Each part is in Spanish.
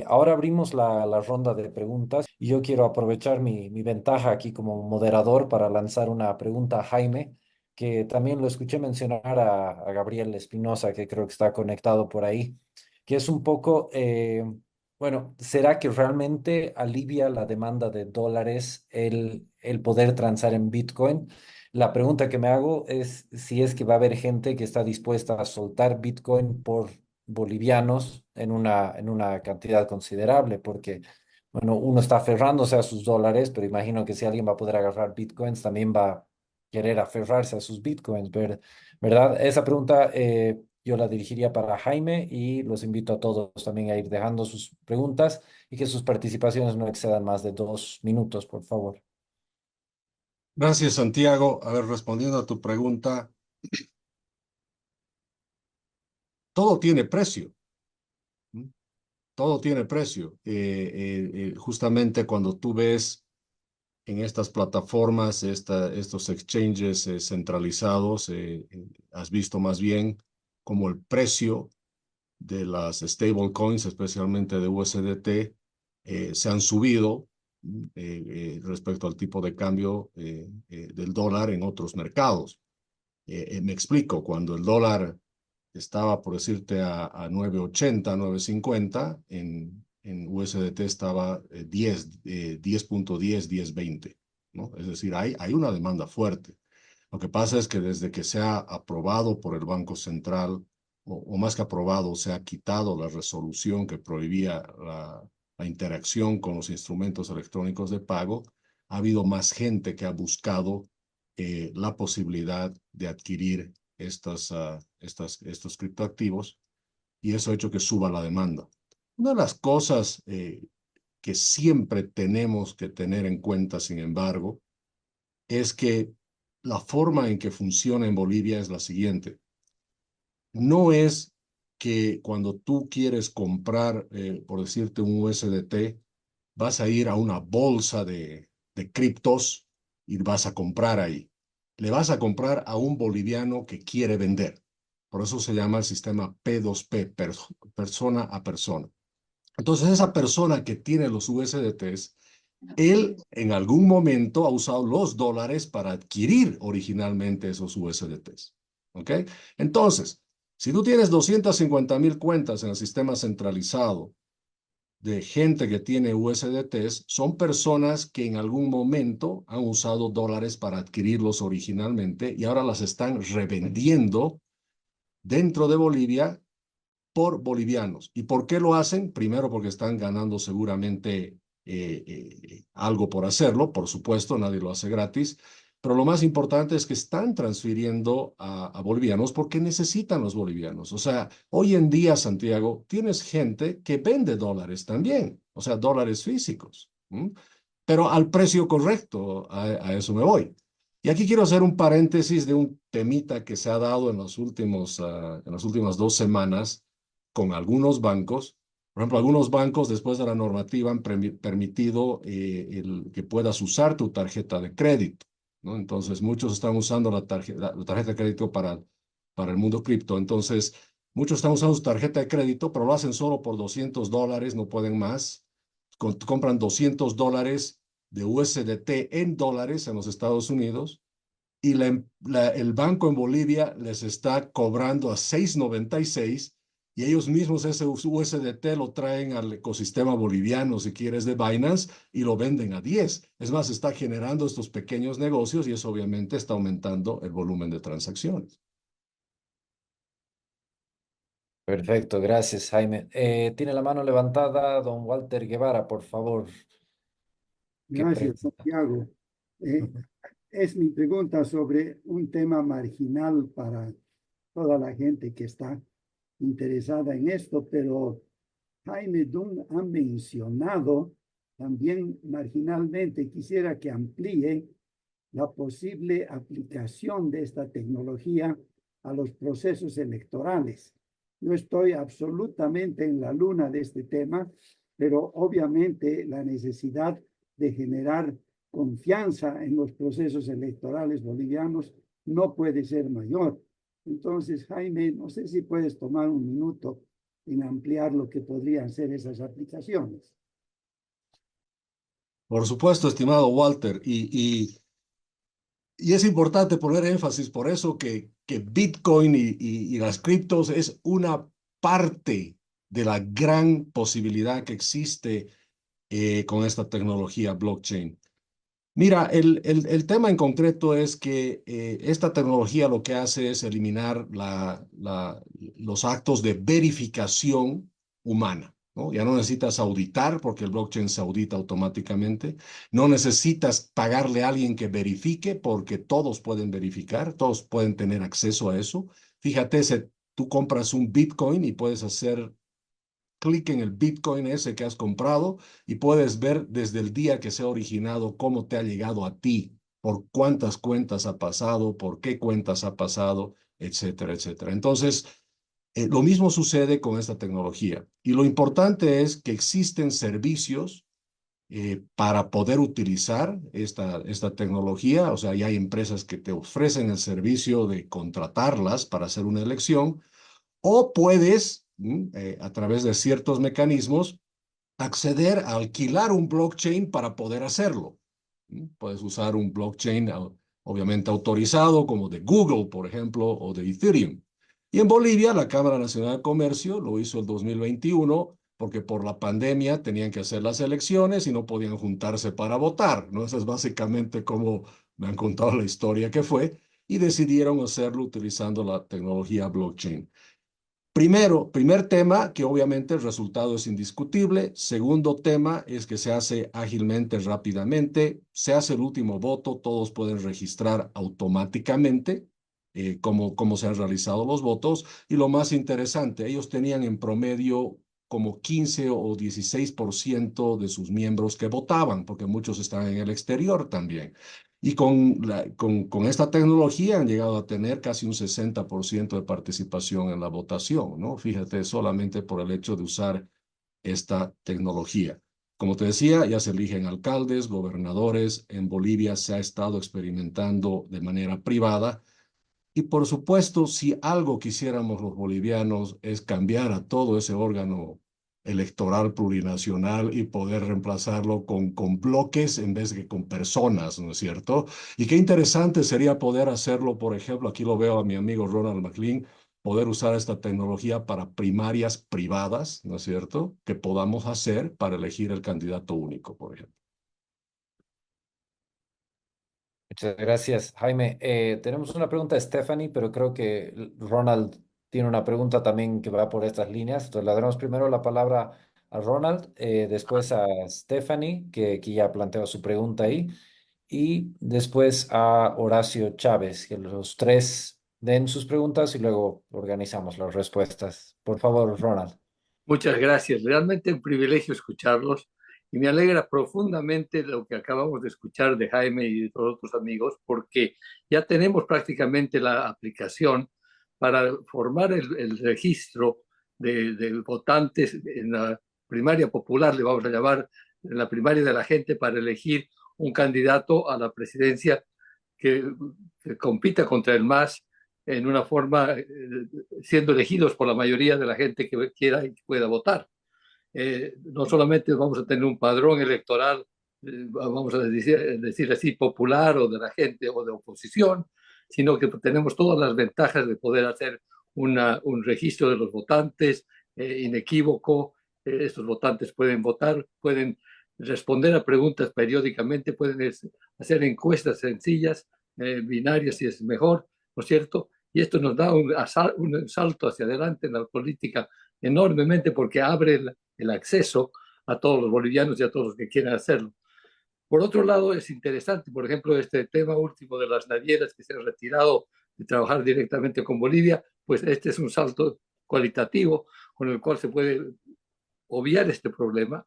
Ahora abrimos la ronda de preguntas y yo quiero aprovechar mi ventaja aquí como moderador para lanzar una pregunta a Jaime, que también lo escuché mencionar a Gabriel Espinosa, que creo que está conectado por ahí, que es un poco, bueno, ¿será que realmente alivia la demanda de dólares el poder transar en Bitcoin? La pregunta que me hago es si es que va a haber gente que está dispuesta a soltar Bitcoin por bolivianos en una cantidad considerable, porque, bueno, uno está aferrándose a sus dólares, pero imagino que si alguien va a poder agarrar bitcoins, también va a querer aferrarse a sus bitcoins, ¿verdad? Esa pregunta yo la dirigiría para Jaime y los invito a todos también a ir dejando sus preguntas y que sus participaciones no excedan más de 2 minutos, por favor. Gracias, Santiago. A ver, respondiendo a tu pregunta, todo tiene precio. ¿M? Todo tiene precio. Justamente cuando tú ves en estas plataformas, estos exchanges centralizados, has visto más bien como el precio de las stablecoins, especialmente de USDT, se han subido respecto al tipo de cambio del dólar en otros mercados. Me explico, cuando el dólar estaba, por decirte, a 9.80, 9.50, en USDT estaba 10.10, 10.20, ¿no? Es decir, hay una demanda fuerte. Lo que pasa es que desde que se ha aprobado por el Banco Central, o más que aprobado, se ha quitado la resolución que prohibía la interacción con los instrumentos electrónicos de pago, ha habido más gente que ha buscado la posibilidad de adquirir estos criptoactivos, y eso ha hecho que suba la demanda. Una de las cosas que siempre tenemos que tener en cuenta, sin embargo, es que la forma en que funciona en Bolivia es la siguiente. No es que cuando tú quieres comprar, por decirte, un USDT, vas a ir a una bolsa de criptos y vas a comprar ahí. Le vas a comprar a un boliviano que quiere vender. Por eso se llama el sistema P2P, persona a persona. Entonces, esa persona que tiene los USDTs, él en algún momento ha usado los dólares para adquirir originalmente esos USDTs. ¿Ok? Entonces, si tú tienes 250.000 cuentas en el sistema centralizado de gente que tiene USDTs, son personas que en algún momento han usado dólares para adquirirlos originalmente y ahora las están revendiendo dentro de Bolivia por bolivianos. ¿Y por qué lo hacen? Primero porque están ganando seguramente algo por hacerlo, por supuesto, nadie lo hace gratis, pero lo más importante es que están transfiriendo a bolivianos porque necesitan los bolivianos. O sea, hoy en día, Santiago, tienes gente que vende dólares también, o sea, dólares físicos, ¿m? Pero al precio correcto, a eso me voy. Y aquí quiero hacer un paréntesis de un temita que se ha dado en en las últimas 2 semanas con algunos bancos. Por ejemplo, algunos bancos después de la normativa han permitido que puedas usar tu tarjeta de crédito, ¿no? Entonces, muchos están usando la tarjeta de crédito para el mundo cripto. Entonces, muchos están usando su tarjeta de crédito, pero lo hacen solo por $200, no pueden más. Compran $200 de USDT en dólares en los Estados Unidos, y el banco en Bolivia les está cobrando a 6.96, y ellos mismos ese USDT lo traen al ecosistema boliviano, si quieres, de Binance, y lo venden a 10. Es más, está generando estos pequeños negocios y eso obviamente está aumentando el volumen de transacciones. Perfecto, gracias, Jaime. Tiene la mano levantada don Walter Guevara, por favor. ¿Qué Gracias, pregunta? Santiago. Eh, es mi pregunta sobre un tema marginal para toda la gente que está interesada en esto, pero Jaime Dunn ha mencionado también marginalmente, quisiera que amplíe la posible aplicación de esta tecnología a los procesos electorales. Yo estoy absolutamente en la luna de este tema, pero obviamente la necesidad de generar confianza en los procesos electorales bolivianos no puede ser mayor. Entonces, Jaime, no sé si puedes tomar un minuto en ampliar lo que podrían ser esas aplicaciones. Por supuesto, estimado Walter, y es importante poner énfasis por eso que Bitcoin y las criptos es una parte de la gran posibilidad que existe con esta tecnología blockchain. Mira, el tema en concreto es que esta tecnología lo que hace es eliminar los actos de verificación humana, ¿no? Ya no necesitas auditar porque el blockchain se audita automáticamente. No necesitas pagarle a alguien que verifique porque todos pueden verificar, todos pueden tener acceso a eso. Fíjate, tú compras un Bitcoin y puedes hacer clic en el Bitcoin ese que has comprado y puedes ver desde el día que se ha originado cómo te ha llegado a ti, por cuántas cuentas ha pasado, por qué cuentas ha pasado, etcétera, etcétera. Entonces, lo mismo sucede con esta tecnología. Y lo importante es que existen servicios para poder utilizar esta tecnología. O sea, ya hay empresas que te ofrecen el servicio de contratarlas para hacer una elección o puedes, a través de ciertos mecanismos, acceder a alquilar un blockchain para poder hacerlo. Puedes usar un blockchain obviamente autorizado como de Google, por ejemplo, o de Ethereum. Y en Bolivia, la Cámara Nacional de Comercio lo hizo el 2021 porque por la pandemia tenían que hacer las elecciones y no podían juntarse para votar, ¿no? Esa es básicamente como me han contado la historia que fue, y decidieron hacerlo utilizando la tecnología blockchain. Primer tema, que obviamente el resultado es indiscutible. Segundo tema es que se hace ágilmente, rápidamente. Se hace el último voto, todos pueden registrar automáticamente cómo se han realizado los votos. Y lo más interesante, ellos tenían en promedio como 15 o 16% de sus miembros que votaban, porque muchos están en el exterior también. Y con esta tecnología han llegado a tener casi un 60% de participación en la votación, ¿no? Fíjate, solamente por el hecho de usar esta tecnología. Como te decía, ya se eligen alcaldes, gobernadores. En Bolivia se ha estado experimentando de manera privada. Y por supuesto, si algo quisiéramos los bolivianos es cambiar a todo ese órgano electoral plurinacional y poder reemplazarlo con bloques en vez de con personas, ¿no es cierto? Y qué interesante sería poder hacerlo, por ejemplo, aquí lo veo a mi amigo Ronald McLean, poder usar esta tecnología para primarias privadas, ¿no es cierto? Que podamos hacer para elegir el candidato único, por ejemplo. Muchas gracias, Jaime. Tenemos una pregunta de Stephanie, pero creo que Ronald tiene una pregunta también que va por estas líneas. Entonces, le daremos primero la palabra a Ronald, después a Stephanie, que ya planteó su pregunta ahí, y después a Horacio Chávez, que los tres den sus preguntas y luego organizamos las respuestas. Por favor, Ronald. Muchas gracias. Realmente un privilegio escucharlos y me alegra profundamente lo que acabamos de escuchar de Jaime y de todos otros amigos, porque ya tenemos prácticamente la aplicación para formar el registro de votantes en la primaria popular, le vamos a llamar, en la primaria de la gente para elegir un candidato a la presidencia que, que compita contra el MAS en una forma, siendo elegidos por la mayoría de la gente que quiera y pueda votar. No solamente vamos a tener un padrón electoral, vamos a decir así, popular o de la gente o de oposición, sino que tenemos todas las ventajas de poder hacer un registro de los votantes inequívoco. Estos votantes pueden votar, pueden responder a preguntas periódicamente, pueden hacer encuestas sencillas, binarias si es mejor, ¿no es cierto? Y esto nos da un salto hacia adelante en la política enormemente porque abre el acceso a todos los bolivianos y a todos los que quieran hacerlo. Por otro lado, es interesante, por ejemplo, este tema último de las navieras que se han retirado de trabajar directamente con Bolivia, pues este es un salto cualitativo con el cual se puede obviar este problema.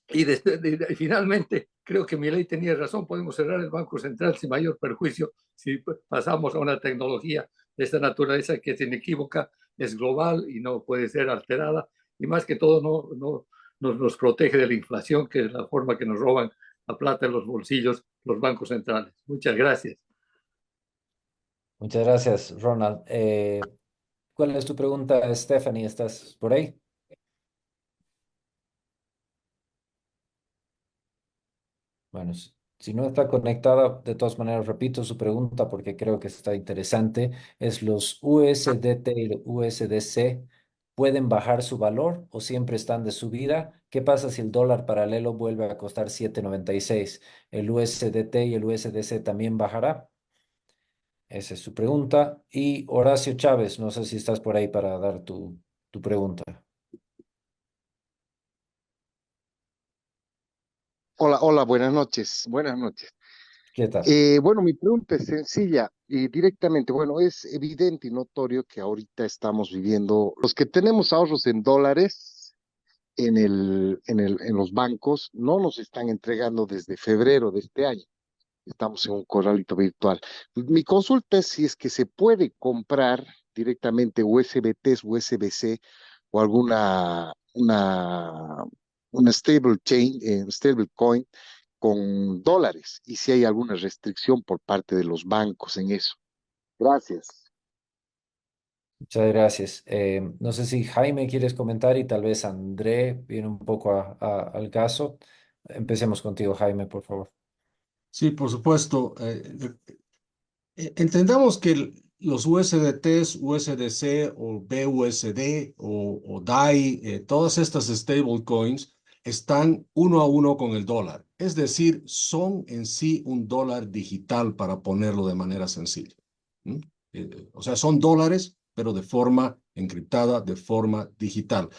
Y finalmente, creo que Milei tenía razón, podemos cerrar el Banco Central sin mayor perjuicio si pasamos a una tecnología de esta naturaleza que es inequívoca, es global y no puede ser alterada, y más que todo nos protege de la inflación, que es la forma que nos roban la plata en los bolsillos los bancos centrales. Muchas gracias. Muchas gracias, Ronald. ¿Cuál es tu pregunta, Stephanie? ¿Estás por ahí? Bueno, si no está conectada, de todas maneras repito su pregunta porque creo que está interesante. Es los USDT y los USDC pueden bajar su valor o siempre están de subida. ¿Qué pasa si el dólar paralelo vuelve a costar 7,96? ¿El USDT y el USDC también bajará? Esa es su pregunta. Y Horacio Chávez, no sé si estás por ahí para dar tu pregunta. Hola, hola, buenas noches, buenas noches. ¿Qué tal? Bueno, mi pregunta es sencilla y directamente, bueno, es evidente y notorio que ahorita estamos viviendo, los que tenemos ahorros en dólares en los bancos, no nos están entregando desde febrero de este año. Estamos en un corralito virtual. Mi consulta es si es que se puede comprar directamente USBTs, USB-C o una stable chain, stable coin con dólares y si hay alguna restricción por parte de los bancos en eso. Gracias. Muchas gracias. No sé si Jaime quieres comentar y tal vez André viene un poco al caso. Empecemos contigo, Jaime, por favor. Sí, por supuesto. Entendamos que los USDTs, USDC o BUSD o DAI, todas estas stablecoins están uno a uno con el dólar. Es decir, son en sí un dólar digital para ponerlo de manera sencilla. ¿Mm? O sea, son dólares, pero de forma encriptada, de forma digital.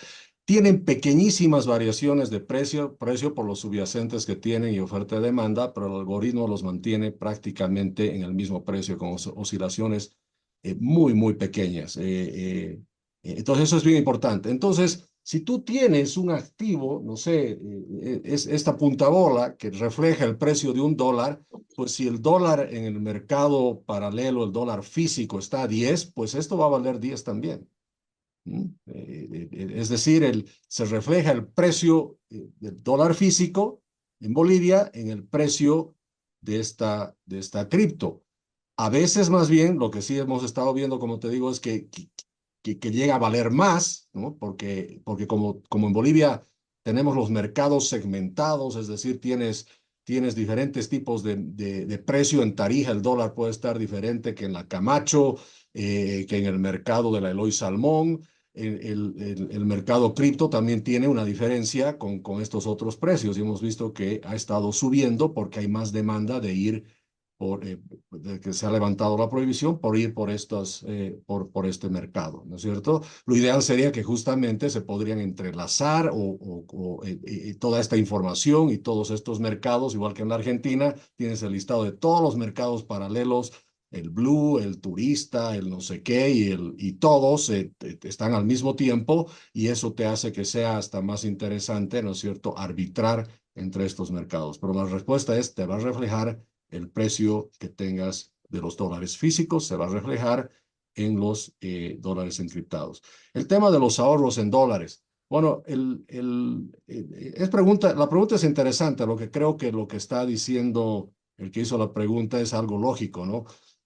Tienen pequeñísimas variaciones de precio por los subyacentes que tienen y oferta y demanda, pero el algoritmo los mantiene prácticamente en el mismo precio con oscilaciones muy pequeñas. Entonces, eso es bien importante. Entonces, si tú tienes un activo, no sé, es esta punta bola que refleja el precio de un dólar, pues si el dólar en el mercado paralelo, el dólar físico está a 10, pues esto va a valer 10 también. ¿Mm? Es decir, se refleja el precio del dólar físico en Bolivia en el precio de esta cripto. A veces más bien lo que sí hemos estado viendo, como te digo, es que llega a valer más, ¿no? Porque como en Bolivia tenemos los mercados segmentados, es decir, tienes diferentes tipos de precio. En Tarija el dólar puede estar diferente que en la Camacho, que en el mercado de la Eloy Salmón. El mercado cripto también tiene una diferencia con estos otros precios y hemos visto que ha estado subiendo porque hay más demanda de ir de que se ha levantado la prohibición por ir por este mercado, ¿no es cierto? Lo ideal sería que justamente se podrían entrelazar toda esta información y todos estos mercados, igual que en la Argentina, tienes el listado de todos los mercados paralelos, el Blue, el Turista, el no sé qué, y todos están al mismo tiempo, y eso te hace que sea hasta más interesante, ¿no es cierto?, arbitrar entre estos mercados. Pero la respuesta es, te va a reflejar el precio que tengas de los dólares físicos, se va a reflejar en los dólares encriptados. El tema de los ahorros en dólares. Bueno, la pregunta es interesante. Lo que creo que lo que está diciendo el que hizo la pregunta es algo lógico, ¿no?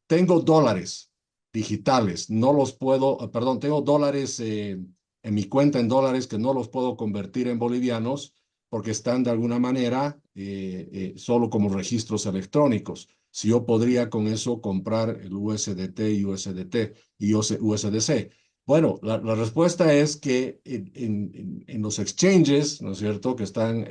Tengo dólares digitales, no los puedo, perdón, tengo dólares en mi cuenta en dólares que no los puedo convertir en bolivianos porque están de alguna manera solo como registros electrónicos. Si yo podría con eso comprar el USDT y USDC. Bueno, la respuesta es que en los exchanges, ¿no es cierto?, que están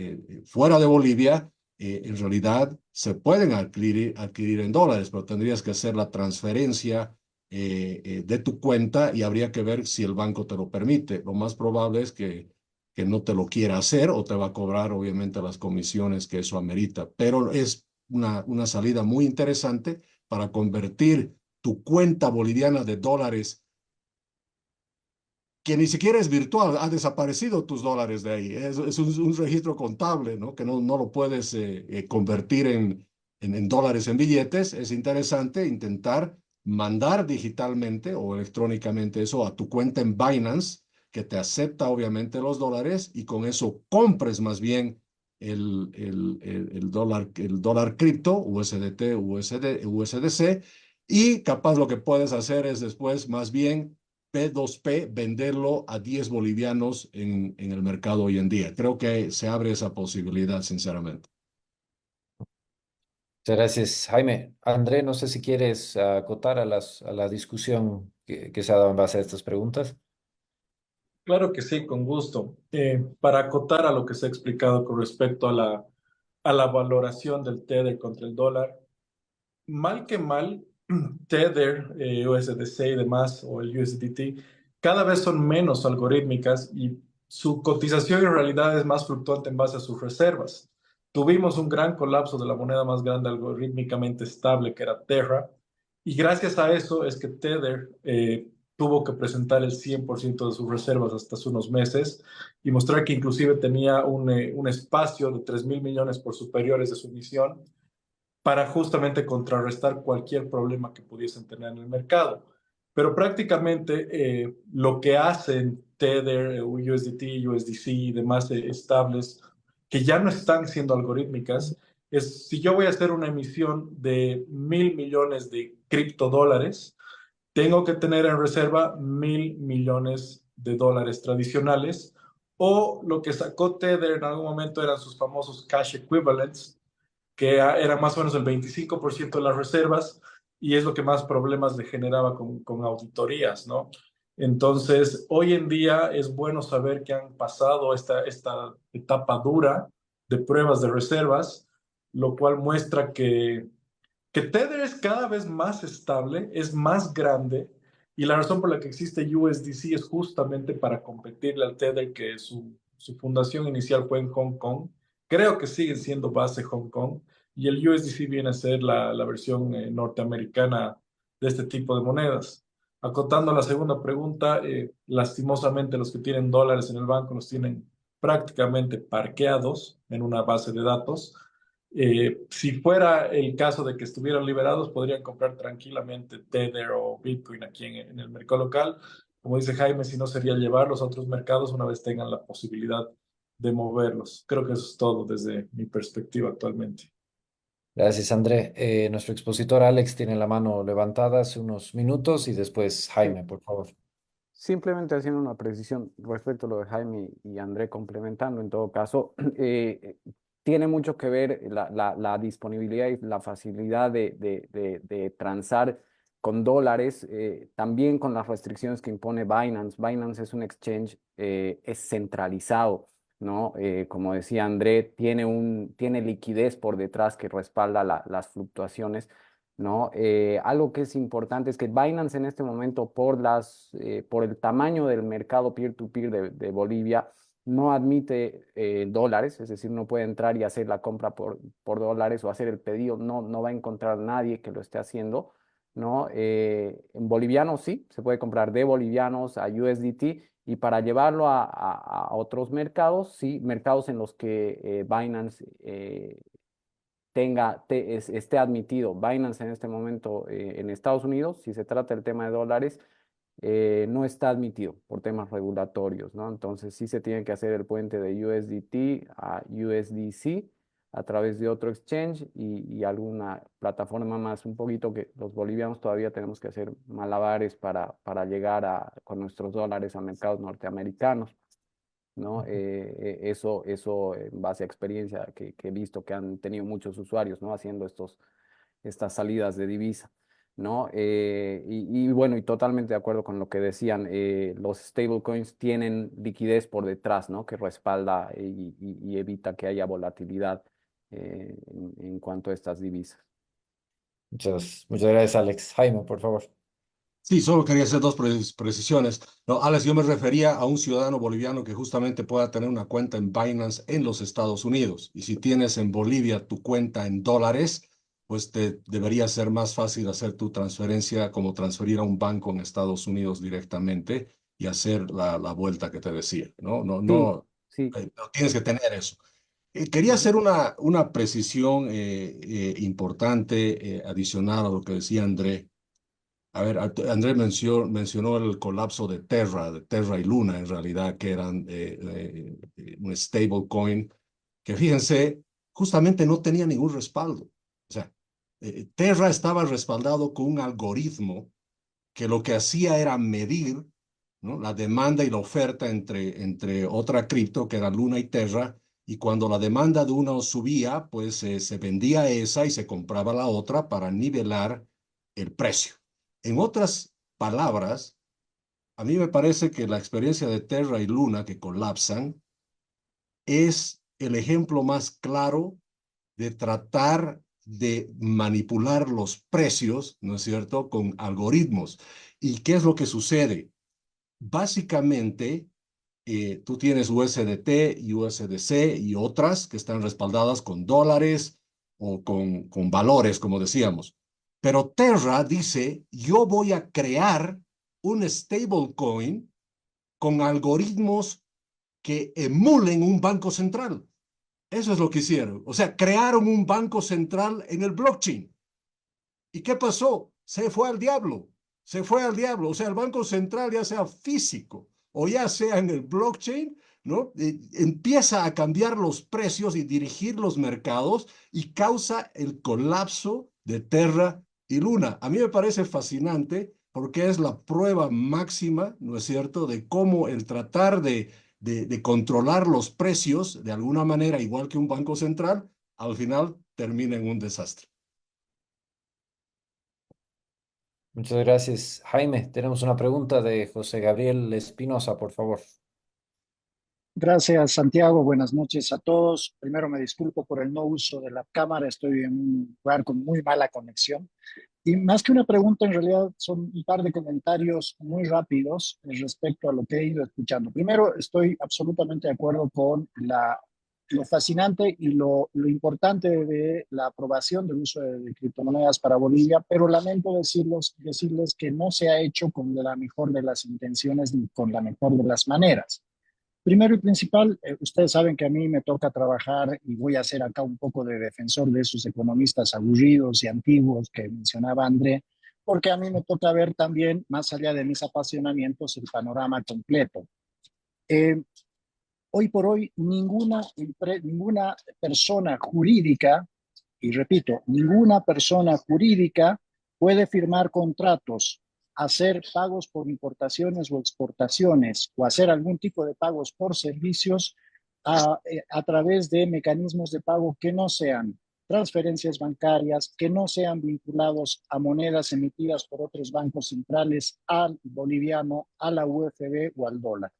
fuera de Bolivia, en realidad se pueden adquirir en dólares, pero tendrías que hacer la transferencia de tu cuenta y habría que ver si el banco te lo permite. Lo más probable es que no te lo quiera hacer o te va a cobrar obviamente las comisiones que eso amerita, pero es una salida muy interesante para convertir tu cuenta boliviana de dólares, que ni siquiera es virtual, ha desaparecido tus dólares de ahí. Es un registro contable, ¿no? Que no lo puedes convertir en dólares en billetes. Es interesante intentar mandar digitalmente o electrónicamente eso a tu cuenta en Binance, que te acepta obviamente los dólares y con eso compres más bien el dólar cripto, USDT, USDC, y capaz lo que puedes hacer es después más bien P2P, venderlo a 10 bolivianos en el mercado hoy en día. Creo que se abre esa posibilidad, sinceramente. Muchas gracias, Jaime. André, no sé si quieres acotar a la discusión que se ha dado en base a estas preguntas. Claro que sí, con gusto. Para acotar a lo que se ha explicado con respecto a la valoración del Tether contra el dólar, mal que mal, Tether, USDC y demás, o el USDT, cada vez son menos algorítmicas y su cotización en realidad es más fluctuante en base a sus reservas. Tuvimos un gran colapso de la moneda más grande algorítmicamente estable, que era Terra, y gracias a eso es que Tether tuvo que presentar el 100% de sus reservas hasta hace unos meses y mostrar que inclusive tenía un espacio de 3.000 millones por superiores de su emisión para justamente contrarrestar cualquier problema que pudiesen tener en el mercado. Pero prácticamente lo que hacen Tether, USDT, USDC y demás estables, que ya no están siendo algorítmicas, es si yo voy a hacer una emisión de 1.000 millones de criptodólares, tengo que tener en reserva 1.000 millones de dólares tradicionales, o lo que sacó Tether en algún momento eran sus famosos cash equivalents, que era más o menos el 25% de las reservas, y es lo que más problemas le generaba con auditorías, ¿no? Entonces, hoy en día es bueno saber que han pasado esta etapa dura de pruebas de reservas, lo cual muestra que Tether es cada vez más estable, es más grande, y la razón por la que existe USDC es justamente para competirle al Tether, que su fundación inicial fue en Hong Kong. Creo que siguen siendo base Hong Kong, y el USDC viene a ser la versión norteamericana de este tipo de monedas. Acotando la segunda pregunta, lastimosamente los que tienen dólares en el banco los tienen prácticamente parqueados en una base de datos. Si fuera el caso de que estuvieran liberados, podrían comprar tranquilamente Tether o Bitcoin aquí en el mercado local. Como dice Jaime, si no sería llevarlos a otros mercados una vez tengan la posibilidad de moverlos. Creo que eso es todo desde mi perspectiva actualmente. Gracias, André. Nuestro expositor Alex tiene la mano levantada hace unos minutos y después Sí, Jaime, por favor. simplemente haciendo una precisión respecto a lo de Jaime y André complementando, en todo caso, tiene mucho que ver la disponibilidad y la facilidad de transar con dólares, también con las restricciones que impone Binance. Binance es un exchange, es centralizado, ¿no? Como decía André, tiene liquidez por detrás que respalda las fluctuaciones. ¿No? Algo que es importante es que Binance en este momento, por el tamaño del mercado peer-to-peer de Bolivia, no admite dólares, es decir, no puede entrar y hacer la compra por dólares o hacer el pedido, no va a encontrar nadie que lo esté haciendo, ¿no? En bolivianos sí, se puede comprar de bolivianos a USDT, y para llevarlo a otros mercados, sí, mercados en los que Binance esté admitido. Binance en este momento en Estados Unidos, si se trata del tema de dólares, no está admitido por temas regulatorios, ¿no? Entonces sí se tiene que hacer el puente de USDT a USDC a través de otro exchange y alguna plataforma más, un poquito que los bolivianos todavía tenemos que hacer malabares para llegar con nuestros dólares a mercados norteamericanos. ¿No? Eso en base a experiencia que he visto que han tenido muchos usuarios, ¿no? Haciendo estas salidas de divisa, ¿no? Y bueno, y totalmente de acuerdo con lo que decían, los stablecoins tienen liquidez por detrás, ¿no? Que respalda y evita que haya volatilidad en cuanto a estas divisas. Muchas gracias, Alex. Jaime, por favor. Sí, solo quería hacer dos precisiones. No, Alex, yo me refería a un ciudadano boliviano que justamente pueda tener una cuenta en Binance en los Estados Unidos. Y si tienes en Bolivia tu cuenta en dólares, pues te debería ser más fácil hacer tu transferencia como transferir a un banco en Estados Unidos directamente y hacer la vuelta que te decía. No, no, Sí, no, sí. no tienes que tener eso. Quería Ujú. hacer una precisión importante, adicional a lo que decía André. A ver, André mencionó el colapso de Terra y Luna, en realidad, que eran un stablecoin, que fíjense, justamente no tenía ningún respaldo. O sea, Terra estaba respaldado con un algoritmo que lo que hacía era medir ¿no? La demanda y la oferta entre otra cripto, que era Luna y Terra, y cuando la demanda de una subía, pues se vendía esa y se compraba la otra para nivelar el precio. En otras palabras, a mí me parece que la experiencia de Terra y Luna que colapsan es el ejemplo más claro de tratar de manipular los precios, ¿no es cierto?, con algoritmos. ¿Y qué es lo que sucede? Básicamente, tú tienes USDT y USDC y otras que están respaldadas con dólares o con valores, como decíamos. Pero Terra dice, yo voy a crear un stablecoin con algoritmos que emulen un banco central. Eso es lo que hicieron. O sea, crearon un banco central en el blockchain. ¿Y qué pasó? Se fue al diablo. Se fue al diablo. O sea, el banco central, ya sea físico o ya sea en el blockchain, ¿no? Empieza a cambiar los precios y dirigir los mercados y causa el colapso de Terra y Luna. A mí me parece fascinante porque es la prueba máxima, ¿no es cierto?, de cómo el tratar de controlar los precios de alguna manera, igual que un banco central, al final termina en un desastre. Muchas gracias, Jaime. Tenemos una pregunta de José Gabriel Espinosa, por favor. Gracias, Santiago. Buenas noches a todos. Primero me disculpo por el no uso de la cámara. Estoy en un lugar con muy mala conexión. Y más que una pregunta, en realidad son un par de comentarios muy rápidos respecto a lo que he ido escuchando. Primero, estoy absolutamente de acuerdo con lo fascinante y lo importante de la aprobación del uso de criptomonedas para Bolivia, pero lamento decirles que no se ha hecho con la mejor de las intenciones ni con la mejor de las maneras. Primero y principal, ustedes saben que a mí me toca trabajar y voy a ser acá un poco de defensor de esos economistas aburridos y antiguos que mencionaba André, porque a mí me toca ver también, más allá de mis apasionamientos, el panorama completo. Eh, Hoy por hoy, ninguna persona jurídica, y repito, ninguna persona jurídica puede firmar contratos, hacer pagos por importaciones o exportaciones o hacer algún tipo de pagos por servicios a través de mecanismos de pago que no sean transferencias bancarias, que no sean vinculados a monedas emitidas por otros bancos centrales, al boliviano, a la UFB o al dólar.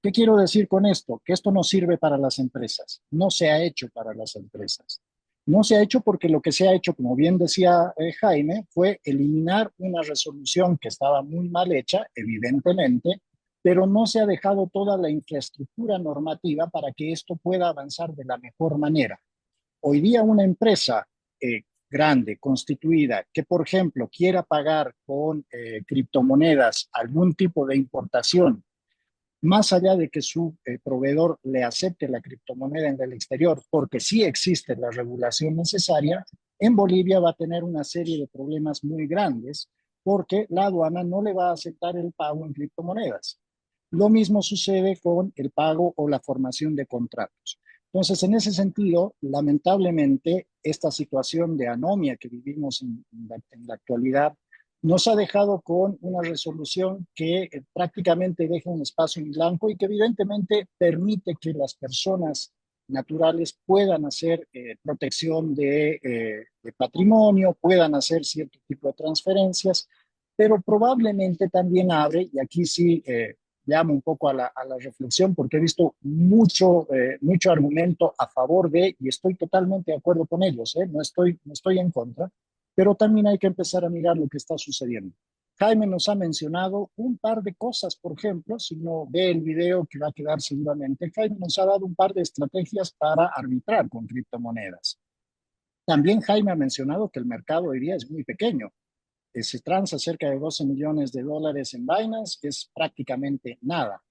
¿Qué quiero decir con esto? Que esto no sirve para las empresas, no se ha hecho para las empresas. No se ha hecho porque lo que se ha hecho, como bien decía Jaime, fue eliminar una resolución que estaba muy mal hecha, evidentemente, pero no se ha dejado toda la infraestructura normativa para que esto pueda avanzar de la mejor manera. Hoy día una empresa grande, constituida, que por ejemplo quiera pagar con criptomonedas algún tipo de importación, más allá de que su proveedor le acepte la criptomoneda en el exterior, porque sí existe la regulación necesaria, en Bolivia va a tener una serie de problemas muy grandes porque la aduana no le va a aceptar el pago en criptomonedas. Lo mismo sucede con el pago o la formación de contratos. Entonces, en ese sentido, lamentablemente, esta situación de anomia que vivimos en la actualidad nos ha dejado con una resolución que prácticamente deja un espacio en blanco y que evidentemente permite que las personas naturales puedan hacer protección de patrimonio, puedan hacer cierto tipo de transferencias, pero probablemente también abre, y aquí sí llamo un poco a la reflexión porque he visto mucho argumento a favor de, y estoy totalmente de acuerdo con ellos, no estoy en contra, pero también hay que empezar a mirar lo que está sucediendo. Jaime nos ha mencionado un par de cosas, por ejemplo, si no ve el video que va a quedar seguramente, Jaime nos ha dado un par de estrategias para arbitrar con criptomonedas. También Jaime ha mencionado que el mercado hoy día es muy pequeño. Se transa cerca de 12 millones de dólares en Binance, que es prácticamente nada.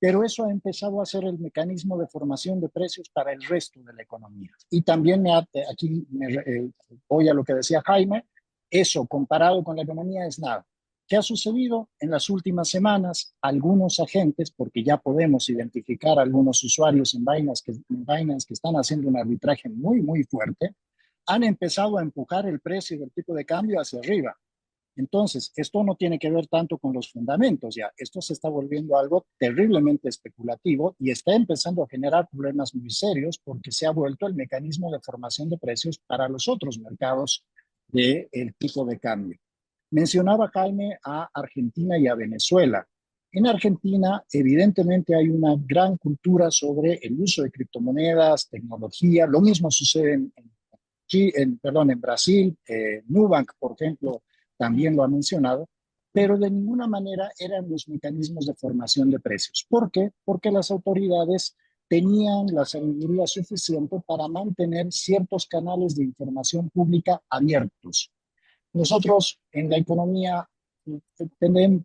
Pero eso ha empezado a ser el mecanismo de formación de precios para el resto de la economía. Y también voy a lo que decía Jaime, eso comparado con la economía es nada. ¿Qué ha sucedido en las últimas semanas? Algunos agentes, porque ya podemos identificar algunos usuarios en Binance que están haciendo un arbitraje muy, muy fuerte, han empezado a empujar el precio del tipo de cambio hacia arriba. Entonces, esto no tiene que ver tanto con los fundamentos ya. Esto se está volviendo algo terriblemente especulativo y está empezando a generar problemas muy serios porque se ha vuelto el mecanismo de formación de precios para los otros mercados del tipo de cambio. Mencionaba Jaime a Argentina y a Venezuela. En Argentina, evidentemente, hay una gran cultura sobre el uso de criptomonedas, tecnología. Lo mismo sucede en Brasil. Nubank, por ejemplo, también lo ha mencionado, pero de ninguna manera eran los mecanismos de formación de precios. ¿Por qué? Porque las autoridades tenían la sabiduría suficiente para mantener ciertos canales de información pública abiertos. Nosotros en la economía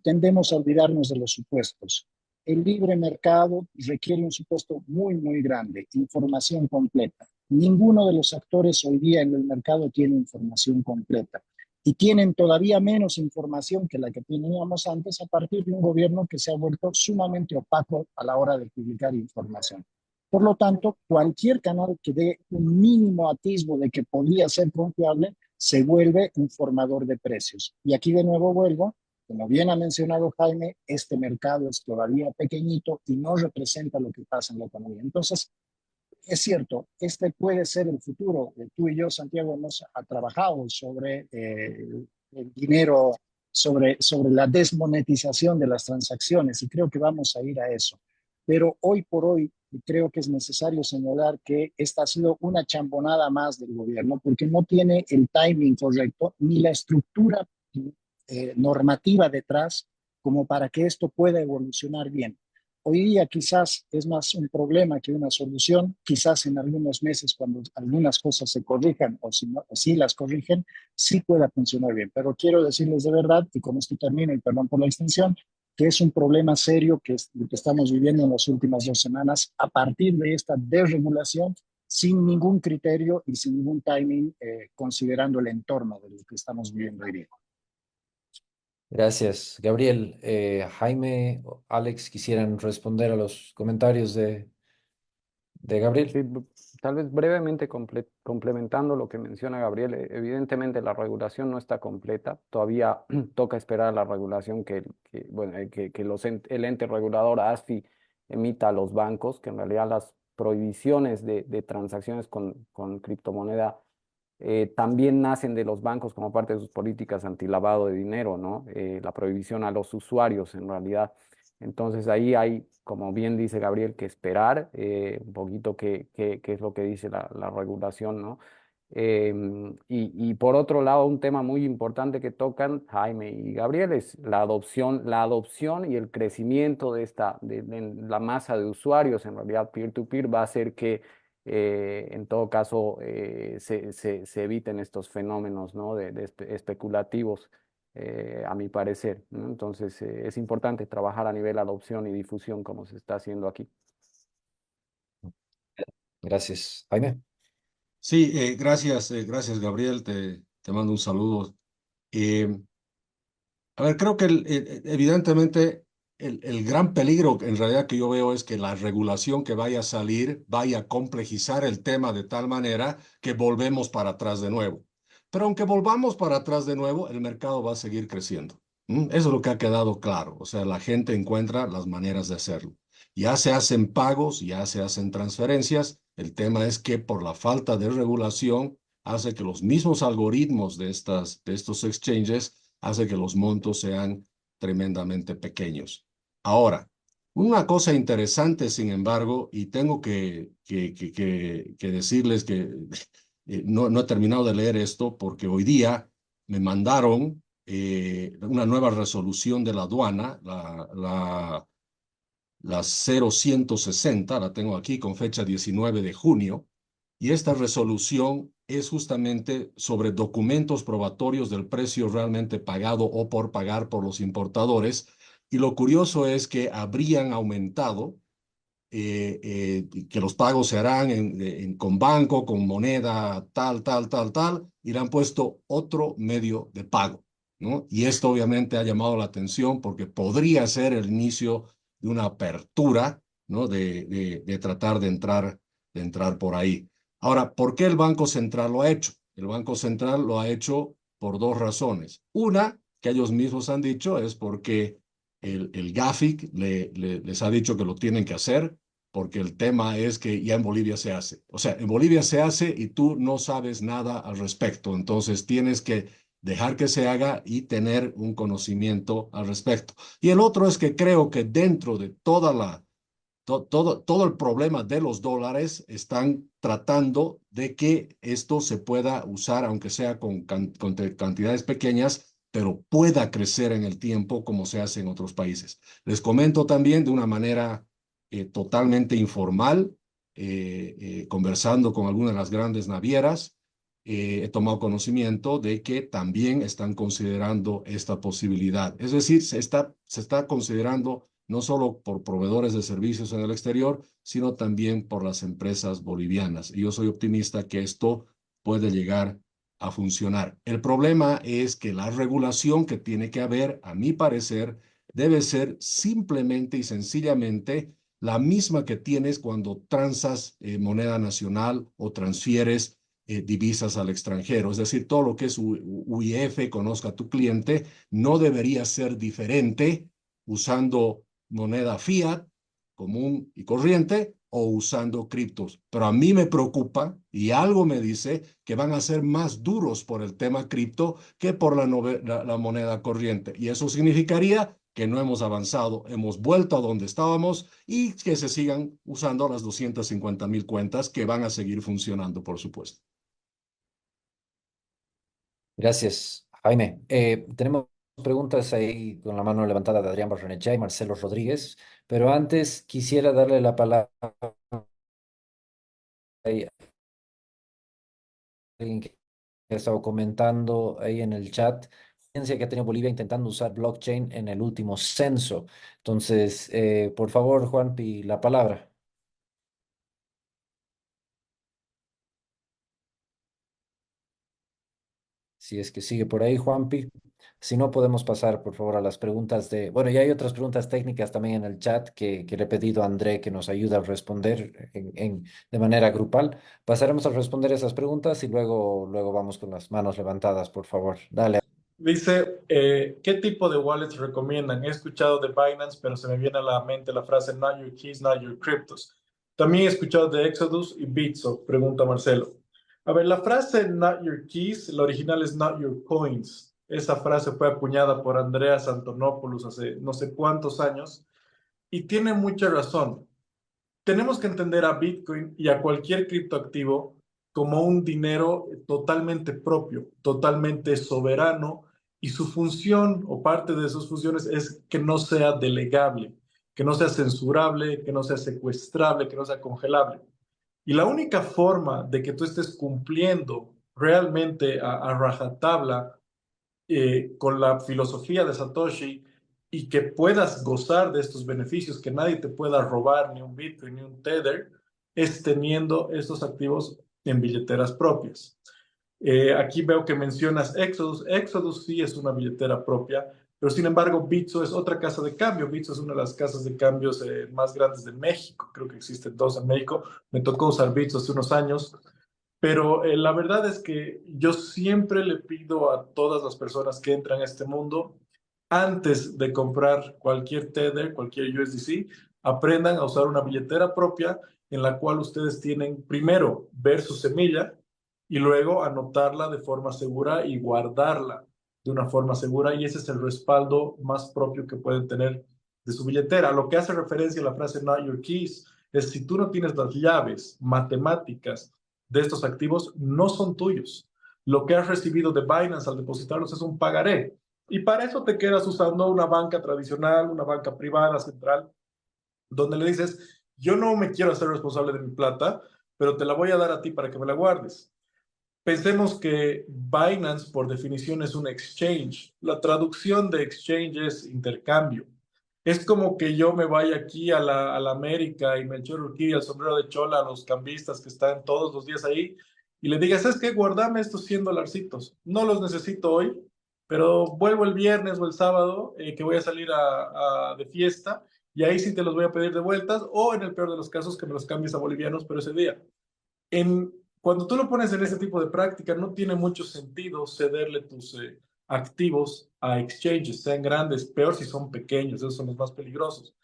tendemos a olvidarnos de los supuestos. El libre mercado requiere un supuesto muy, muy grande, información completa. Ninguno de los actores hoy día en el mercado tiene información completa y tienen todavía menos información que la que teníamos antes a partir de un gobierno que se ha vuelto sumamente opaco a la hora de publicar información. Por lo tanto, cualquier canal que dé un mínimo atisbo de que podría ser confiable se vuelve un formador de precios. Y aquí de nuevo vuelvo, como bien ha mencionado Jaime, este mercado es todavía pequeñito y no representa lo que pasa en la economía. Entonces, es cierto, este puede ser el futuro. Tú y yo, Santiago, hemos trabajado sobre el dinero, sobre la desmonetización de las transacciones y creo que vamos a ir a eso. Pero hoy por hoy creo que es necesario señalar que esta ha sido una chambonada más del gobierno porque no tiene el timing correcto ni la estructura normativa detrás como para que esto pueda evolucionar bien. Hoy día quizás es más un problema que una solución, quizás en algunos meses cuando algunas cosas se corrijan o si, no, si las corrigen, sí pueda funcionar bien. Pero quiero decirles de verdad, y con esto termino y perdón por la extensión, que es un problema serio que estamos viviendo en las últimas 2 semanas a partir de esta desregulación sin ningún criterio y sin ningún timing considerando el entorno de lo que estamos viviendo hoy día. Gracias, Gabriel. Jaime, Alex, ¿quisieran responder a los comentarios de Gabriel? Sí, tal vez brevemente complementando lo que menciona Gabriel, evidentemente la regulación no está completa, todavía toca esperar a la regulación bueno, el ente regulador ASFI emita a los bancos, que en realidad las prohibiciones de transacciones con criptomoneda también nacen de los bancos como parte de sus políticas antilavado de dinero, ¿no? La prohibición a los usuarios en realidad. Entonces ahí hay, como bien dice Gabriel, que esperar un poquito qué es lo que dice la regulación, ¿no? Y por otro lado, un tema muy importante que tocan Jaime y Gabriel es la adopción y el crecimiento de la masa de usuarios, en realidad peer-to-peer, va a hacer que en todo caso se eviten estos fenómenos, ¿no? de especulativos a mi parecer, ¿no? Entonces, es importante trabajar a nivel adopción y difusión como se está haciendo aquí. Gracias, Jaime. Sí, gracias, Gabriel, te mando un saludo. Eh, a ver, creo que evidentemente el gran peligro en realidad que yo veo es que la regulación que vaya a salir vaya a complejizar el tema de tal manera que volvemos para atrás de nuevo. Pero aunque volvamos para atrás de nuevo, el mercado va a seguir creciendo. Eso es lo que ha quedado claro. O sea, la gente encuentra las maneras de hacerlo. Ya se hacen pagos, ya se hacen transferencias. El tema es que por la falta de regulación hace que los mismos algoritmos de estos exchanges hace que los montos sean tremendamente pequeños. Ahora, una cosa interesante, sin embargo, y tengo que decirles que no he terminado de leer esto porque hoy día me mandaron una nueva resolución de la aduana, la 0160, la tengo aquí con fecha 19 de junio, y esta resolución es justamente sobre documentos probatorios del precio realmente pagado o por pagar por los importadores. Y lo curioso es que habrían aumentado, que los pagos se harán con banco, con moneda tal, y le han puesto otro medio de pago, ¿no? Y esto obviamente ha llamado la atención porque podría ser el inicio de una apertura, ¿no? De tratar de entrar por ahí. Ahora, ¿por qué el Banco Central lo ha hecho? El Banco Central lo ha hecho por dos razones. Una, que ellos mismos han dicho es porque el GAFIC les ha dicho que lo tienen que hacer, porque el tema es que ya en Bolivia se hace. O sea, en Bolivia se hace y tú no sabes nada al respecto. Entonces tienes que dejar que se haga y tener un conocimiento al respecto. Y el otro es que creo que dentro de todo el problema de los dólares están tratando de que esto se pueda usar, aunque sea con cantidades pequeñas, pero pueda crecer en el tiempo como se hace en otros países. Les comento también de una manera totalmente informal, conversando con algunas de las grandes navieras, he tomado conocimiento de que también están considerando esta posibilidad. Es decir, se está considerando no solo por proveedores de servicios en el exterior, sino también por las empresas bolivianas. Y yo soy optimista que esto puede llegar a funcionar. El problema es que la regulación que tiene que haber, a mi parecer, debe ser simplemente y sencillamente la misma que tienes cuando transas moneda nacional o transfieres divisas al extranjero. Es decir, todo lo que es UIF, conozca a tu cliente, no debería ser diferente usando moneda fiat común y corriente o usando criptos. Pero a mí me preocupa y algo me dice que van a ser más duros por el tema cripto que por la moneda corriente. Y eso significaría que no hemos avanzado, hemos vuelto a donde estábamos y que se sigan usando las 250,000 cuentas que van a seguir funcionando, por supuesto. Gracias, Jaime. Tenemos preguntas ahí con la mano levantada de Adrián Barrenechea y Marcelo Rodríguez, pero antes quisiera darle la palabra a alguien que ha estado comentando ahí en el chat, que ha tenido Bolivia intentando usar blockchain en el último censo. Entonces, por favor, Juanpi, la palabra. Si es que sigue por ahí, Juanpi. Si no, podemos pasar, por favor, a las preguntas de... Bueno, ya hay otras preguntas técnicas también en el chat que le he pedido a André que nos ayude a responder de manera grupal. Pasaremos a responder esas preguntas y luego vamos con las manos levantadas, por favor. Dale. Dice, ¿qué tipo de wallets recomiendan? He escuchado de Binance, pero se me viene a la mente la frase Not your keys, not your cryptos. También he escuchado de Exodus y Bitso, pregunta Marcelo. A ver, la frase Not your keys, la original es Not your coins. Esa frase fue acuñada por Andreas Antonopoulos hace no sé cuántos años y tiene mucha razón. Tenemos que entender a Bitcoin y a cualquier criptoactivo como un dinero totalmente propio, totalmente soberano, y su función o parte de sus funciones es que no sea delegable, que no sea censurable, que no sea secuestrable, que no sea congelable. Y la única forma de que tú estés cumpliendo realmente a rajatabla con la filosofía de Satoshi y que puedas gozar de estos beneficios, que nadie te pueda robar ni un Bitcoin ni un Tether, es teniendo estos activos en billeteras propias. Aquí veo que mencionas Exodus. Exodus sí es una billetera propia, pero sin embargo Bitso es otra casa de cambio. Bitso es una de las casas de cambios más grandes de México. Creo que existen dos en México. Me tocó usar Bitso hace unos años. Pero la verdad es que yo siempre le pido a todas las personas que entran a este mundo, antes de comprar cualquier Tether, cualquier USDC, aprendan a usar una billetera propia en la cual ustedes tienen primero ver su semilla y luego anotarla de forma segura y guardarla de una forma segura. Y ese es el respaldo más propio que pueden tener de su billetera. Lo que hace referencia a la frase Not Your Keys es si tú no tienes las llaves matemáticas de estos activos, no son tuyos. Lo que has recibido de Binance al depositarlos es un pagaré. Y para eso te quedas usando una banca tradicional, una banca privada, central, donde le dices, yo no me quiero hacer responsable de mi plata, pero te la voy a dar a ti para que me la guardes. Pensemos que Binance, por definición, es un exchange. La traducción de exchange es intercambio. Es como que yo me vaya aquí a la América y me echo al sombrero de chola a los cambistas que están todos los días ahí y le digas, ¿sabes qué? Guardame estos $100. No los necesito hoy, pero vuelvo el viernes o el sábado que voy a salir de fiesta y ahí sí te los voy a pedir de vueltas o en el peor de los casos que me los cambies a bolivianos, pero ese día. Cuando tú lo pones en ese tipo de práctica, no tiene mucho sentido cederle activos a exchanges, sean grandes, peor si son pequeños, esos son los más peligrosos.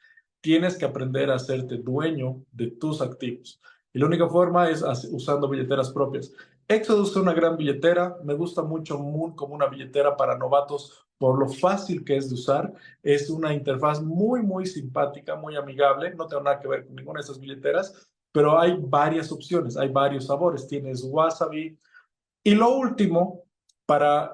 Tienes que aprender a hacerte dueño de tus activos. Y la única forma es usando billeteras propias. Exodus es una gran billetera. Me gusta mucho Moon como una billetera para novatos por lo fácil que es de usar. Es una interfaz muy, muy simpática, muy amigable. No tengo nada que ver con ninguna de esas billeteras, pero hay varias opciones, hay varios sabores. Tienes Wasabi. Y lo último, para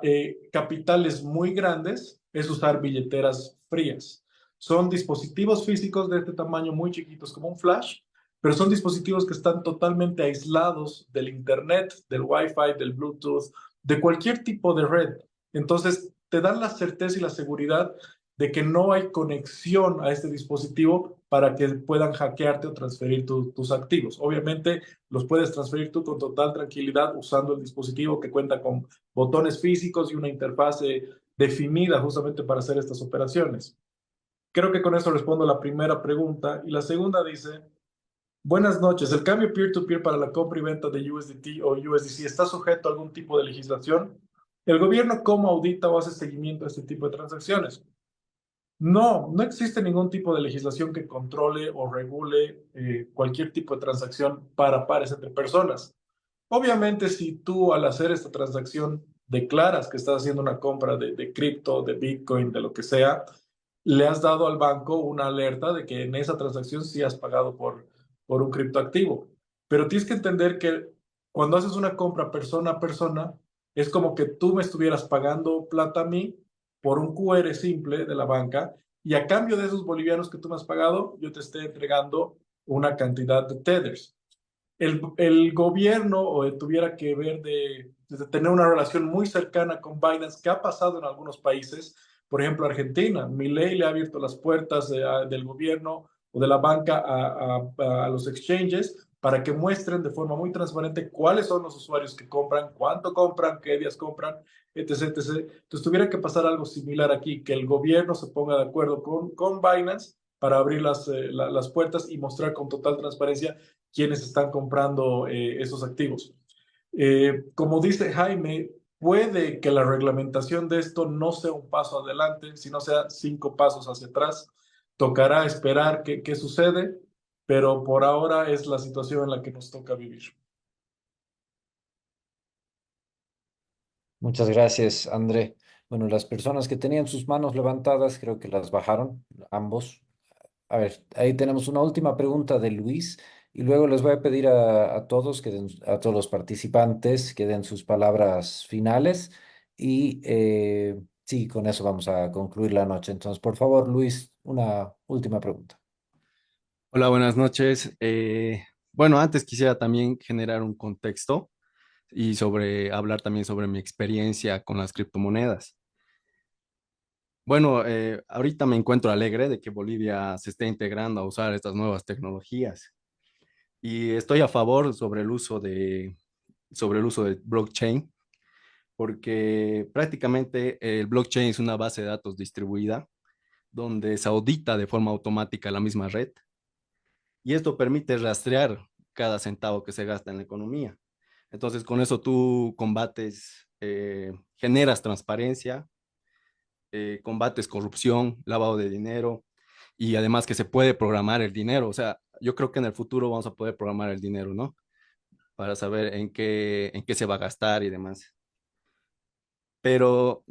capitales muy grandes, es usar billeteras frías. Son dispositivos físicos de este tamaño muy chiquitos como un flash, pero son dispositivos que están totalmente aislados del Internet, del Wi-Fi, del Bluetooth, de cualquier tipo de red. Entonces, te dan la certeza y la seguridad de que no hay conexión a este dispositivo para que puedan hackearte o transferir tus activos. Obviamente, los puedes transferir tú con total tranquilidad usando el dispositivo que cuenta con botones físicos y una interfaz definida justamente para hacer estas operaciones. Creo que con eso respondo a la primera pregunta. Y la segunda dice, buenas noches, ¿el cambio peer-to-peer para la compra y venta de USDT o USDC está sujeto a algún tipo de legislación? ¿El gobierno cómo audita o hace seguimiento a este tipo de transacciones? No, no existe ningún tipo de legislación que controle o regule cualquier tipo de transacción para pares entre personas. Obviamente, si tú al hacer esta transacción declaras que estás haciendo una compra de cripto, de Bitcoin, de lo que sea, le has dado al banco una alerta de que en esa transacción sí has pagado por un criptoactivo. Pero tienes que entender que cuando haces una compra persona a persona, es como que tú me estuvieras pagando plata a mí por un QR simple de la banca y a cambio de esos bolivianos que tú me has pagado, yo te estoy entregando una cantidad de tethers. El gobierno o tuviera que ver de tener una relación muy cercana con Binance, que ha pasado en algunos países, por ejemplo Argentina. Milei le ha abierto las puertas del gobierno o de la banca a los exchanges para que muestren de forma muy transparente cuáles son los usuarios que compran, cuánto compran, qué días compran, etc. etc. Entonces tuviera que pasar algo similar aquí, que el gobierno se ponga de acuerdo con Binance para abrir las puertas y mostrar con total transparencia quienes están comprando esos activos. Como dice Jaime, puede que la reglamentación de esto no sea un paso adelante, sino sea 5 pasos hacia atrás. Tocará esperar qué sucede, pero por ahora es la situación en la que nos toca vivir. Muchas gracias, André. Bueno, las personas que tenían sus manos levantadas creo que las bajaron, ambos. A ver, ahí tenemos una última pregunta de Luis y luego les voy a pedir a todos a todos los participantes que den sus palabras finales y sí, con eso vamos a concluir la noche. Entonces, por favor, Luis, una última pregunta. Hola, buenas noches. Bueno, antes quisiera también generar un contexto y hablar también sobre mi experiencia con las criptomonedas. Bueno, ahorita me encuentro alegre de que Bolivia se esté integrando a usar estas nuevas tecnologías y estoy a favor sobre el uso de blockchain, porque prácticamente el blockchain es una base de datos distribuida donde se audita de forma automática la misma red y esto permite rastrear cada centavo que se gasta en la economía. Entonces, con eso tú generas transparencia, combates corrupción, lavado de dinero y además que se puede programar el dinero. O sea, yo creo que en el futuro vamos a poder programar el dinero, ¿no? Para saber en qué se va a gastar y demás. Pero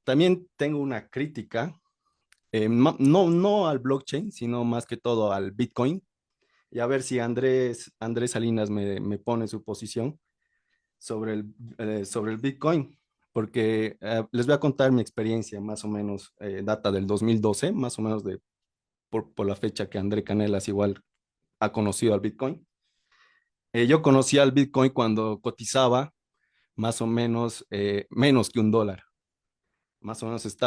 también tengo una crítica, no al blockchain, sino más que todo al Bitcoin. Y a ver si Andrés Salinas me pone su posición sobre el Bitcoin, porque les voy a contar mi experiencia, más o menos data del 2012, más o menos por la fecha que André Canelas igual ha conocido al Bitcoin. Yo conocí al Bitcoin cuando cotizaba más o menos menos que $1. Más o menos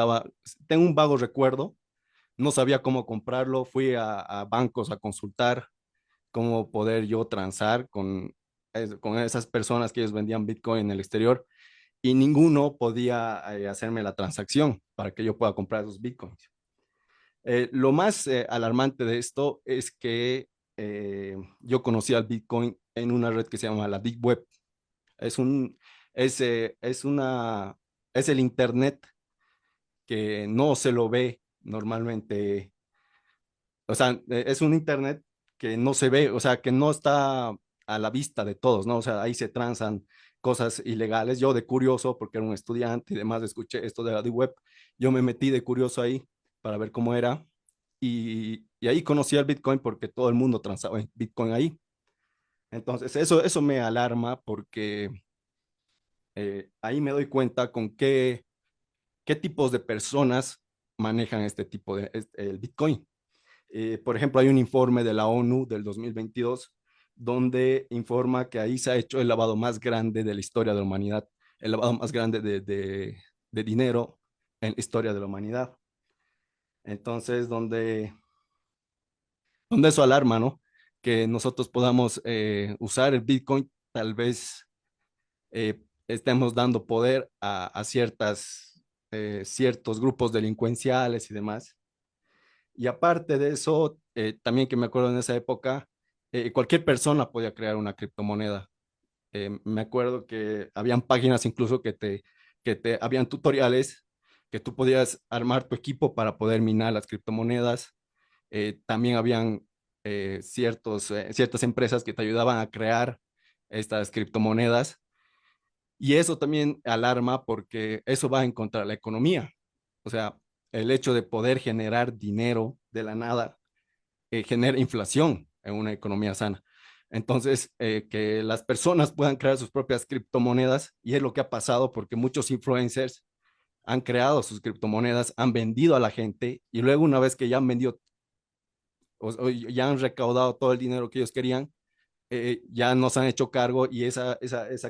tengo un vago recuerdo, no sabía cómo comprarlo, fui a bancos a consultar cómo poder yo transar con esas personas que ellos vendían Bitcoin en el exterior y ninguno podía hacerme la transacción para que yo pueda comprar esos Bitcoins. Lo más alarmante de esto es que yo conocí al Bitcoin en una red que se llama la Deep Web. Es una es el Internet que no se lo ve normalmente. O sea, es un Internet que no se ve, o sea, que no está a la vista de todos, ¿no? O sea, ahí se transan cosas ilegales. Yo de curioso, porque era un estudiante y demás, escuché esto de la Deep Web, yo me metí de curioso ahí para ver cómo era y ahí conocí el Bitcoin porque todo el mundo transaba en Bitcoin ahí. Entonces, eso me alarma porque ahí me doy cuenta con qué tipos de personas manejan este tipo el Bitcoin. Por ejemplo, hay un informe de la ONU del 2022 donde informa que ahí se ha hecho el lavado más grande de la historia de la humanidad, el lavado más grande de dinero en la historia de la humanidad. Entonces, donde eso alarma, ¿no? Que nosotros podamos usar el Bitcoin, tal vez estemos dando poder a ciertos grupos delincuenciales y demás. Y aparte de eso, también que me acuerdo en esa época, cualquier persona podía crear una criptomoneda. Me acuerdo que habían páginas incluso habían tutoriales que tú podías armar tu equipo para poder minar las criptomonedas. También habían ciertas empresas que te ayudaban a crear estas criptomonedas. Y eso también alarma porque eso va en contra de la economía. O sea, el hecho de poder generar dinero de la nada genera inflación en una economía sana. Entonces, que las personas puedan crear sus propias criptomonedas, y es lo que ha pasado porque muchos influencers han creado sus criptomonedas, han vendido a la gente, y luego una vez que ya han vendido o ya han recaudado todo el dinero que ellos querían, ya no se han hecho cargo y esa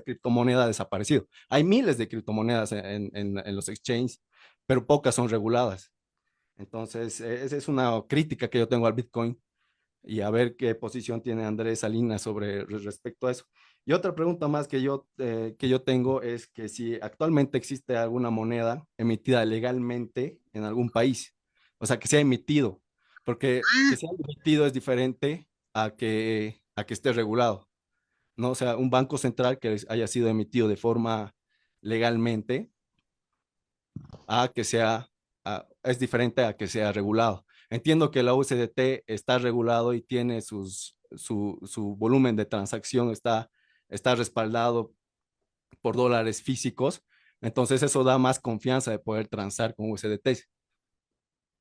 criptomoneda ha desaparecido. Hay miles de criptomonedas en los exchanges, pero pocas son reguladas. Entonces, esa es una crítica que yo tengo al Bitcoin y a ver qué posición tiene Andrés Salinas sobre respecto a eso. Y otra pregunta más que yo tengo es que si actualmente existe alguna moneda emitida legalmente en algún país, o sea, que sea emitido, porque que sea emitido es diferente a que esté regulado, ¿no? O sea, un banco central que haya sido emitido de forma legalmente es diferente a que sea regulado. Entiendo que la USDT está regulado y tiene su volumen de transacción está respaldado por dólares físicos, entonces eso da más confianza de poder transar con USDT.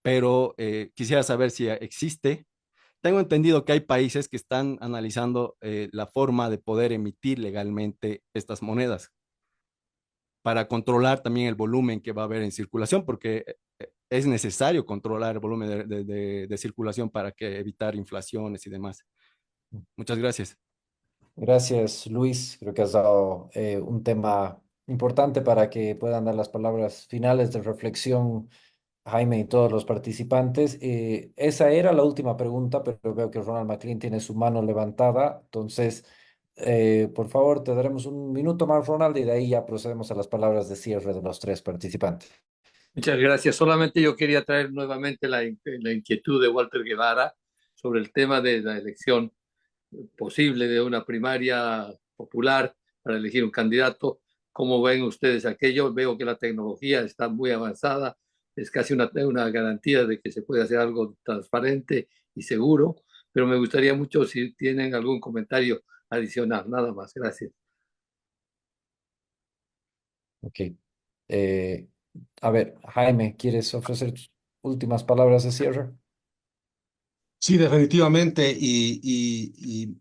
Pero quisiera saber si existe. Tengo entendido que hay países que están analizando la forma de poder emitir legalmente estas monedas para controlar también el volumen que va a haber en circulación, porque es necesario controlar el volumen de circulación para que evitar inflaciones y demás. Muchas gracias. Gracias, Luis. Creo que has dado un tema importante para que puedan dar las palabras finales de reflexión Jaime y todos los participantes. Esa era la última pregunta, pero veo que Ronald McLean tiene su mano levantada. Entonces, por favor, te daremos un minuto más, Ronald, y de ahí ya procedemos a las palabras de cierre de los tres participantes. Muchas gracias. Solamente yo quería traer nuevamente la inquietud de Walter Guevara sobre el tema de la elección posible de una primaria popular para elegir un candidato. ¿Cómo ven ustedes aquello? Veo que la tecnología está muy avanzada, es casi una garantía de que se puede hacer algo transparente y seguro, pero me gustaría mucho si tienen algún comentario adicional. Nada más. Gracias. Ok. Eh, a ver, Jaime, ¿quieres ofrecer tus últimas palabras de cierre? Sí, definitivamente. Y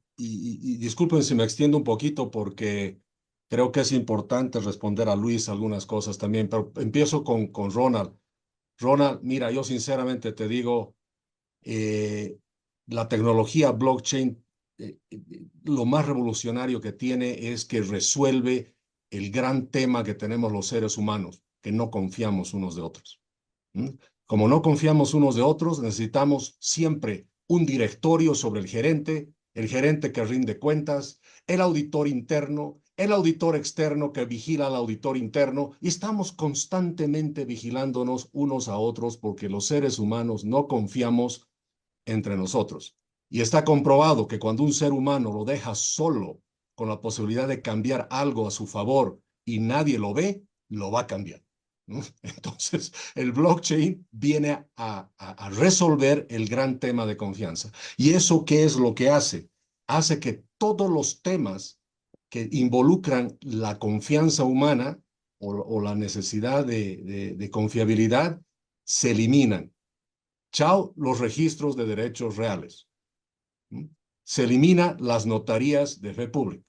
disculpen si me extiendo un poquito porque creo que es importante responder a Luis algunas cosas también, pero empiezo con Ronald. Ronald, mira, yo sinceramente te digo, la tecnología blockchain, lo más revolucionario que tiene es que resuelve el gran tema que tenemos los seres humanos, que no confiamos unos de otros. ¿Mm? Como no confiamos unos de otros, necesitamos siempre un directorio sobre el gerente que rinde cuentas, el auditor interno, el auditor externo que vigila al auditor interno, y estamos constantemente vigilándonos unos a otros porque los seres humanos no confiamos entre nosotros. Y está comprobado que cuando un ser humano lo deja solo con la posibilidad de cambiar algo a su favor y nadie lo ve, lo va a cambiar. ¿no? Entonces, el blockchain viene a resolver el gran tema de confianza. ¿Y eso qué es lo que hace? Hace que todos los temas que involucran la confianza humana o la necesidad de confiabilidad se eliminan. Chao los registros de derechos reales. Se elimina las notarías de fe pública.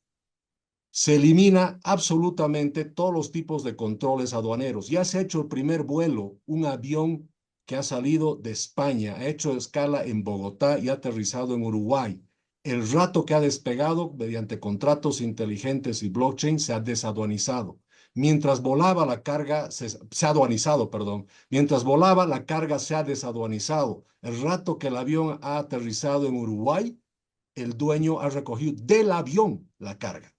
Se elimina absolutamente todos los tipos de controles aduaneros. Ya se ha hecho el primer vuelo, un avión que ha salido de España, ha hecho escala en Bogotá y ha aterrizado en Uruguay. El rato que ha despegado, mediante contratos inteligentes y blockchain, se ha desaduanizado. Mientras volaba la carga, se ha aduanizado, perdón. Mientras volaba la carga se ha desaduanizado. El rato que el avión ha aterrizado en Uruguay, el dueño ha recogido del avión la carga.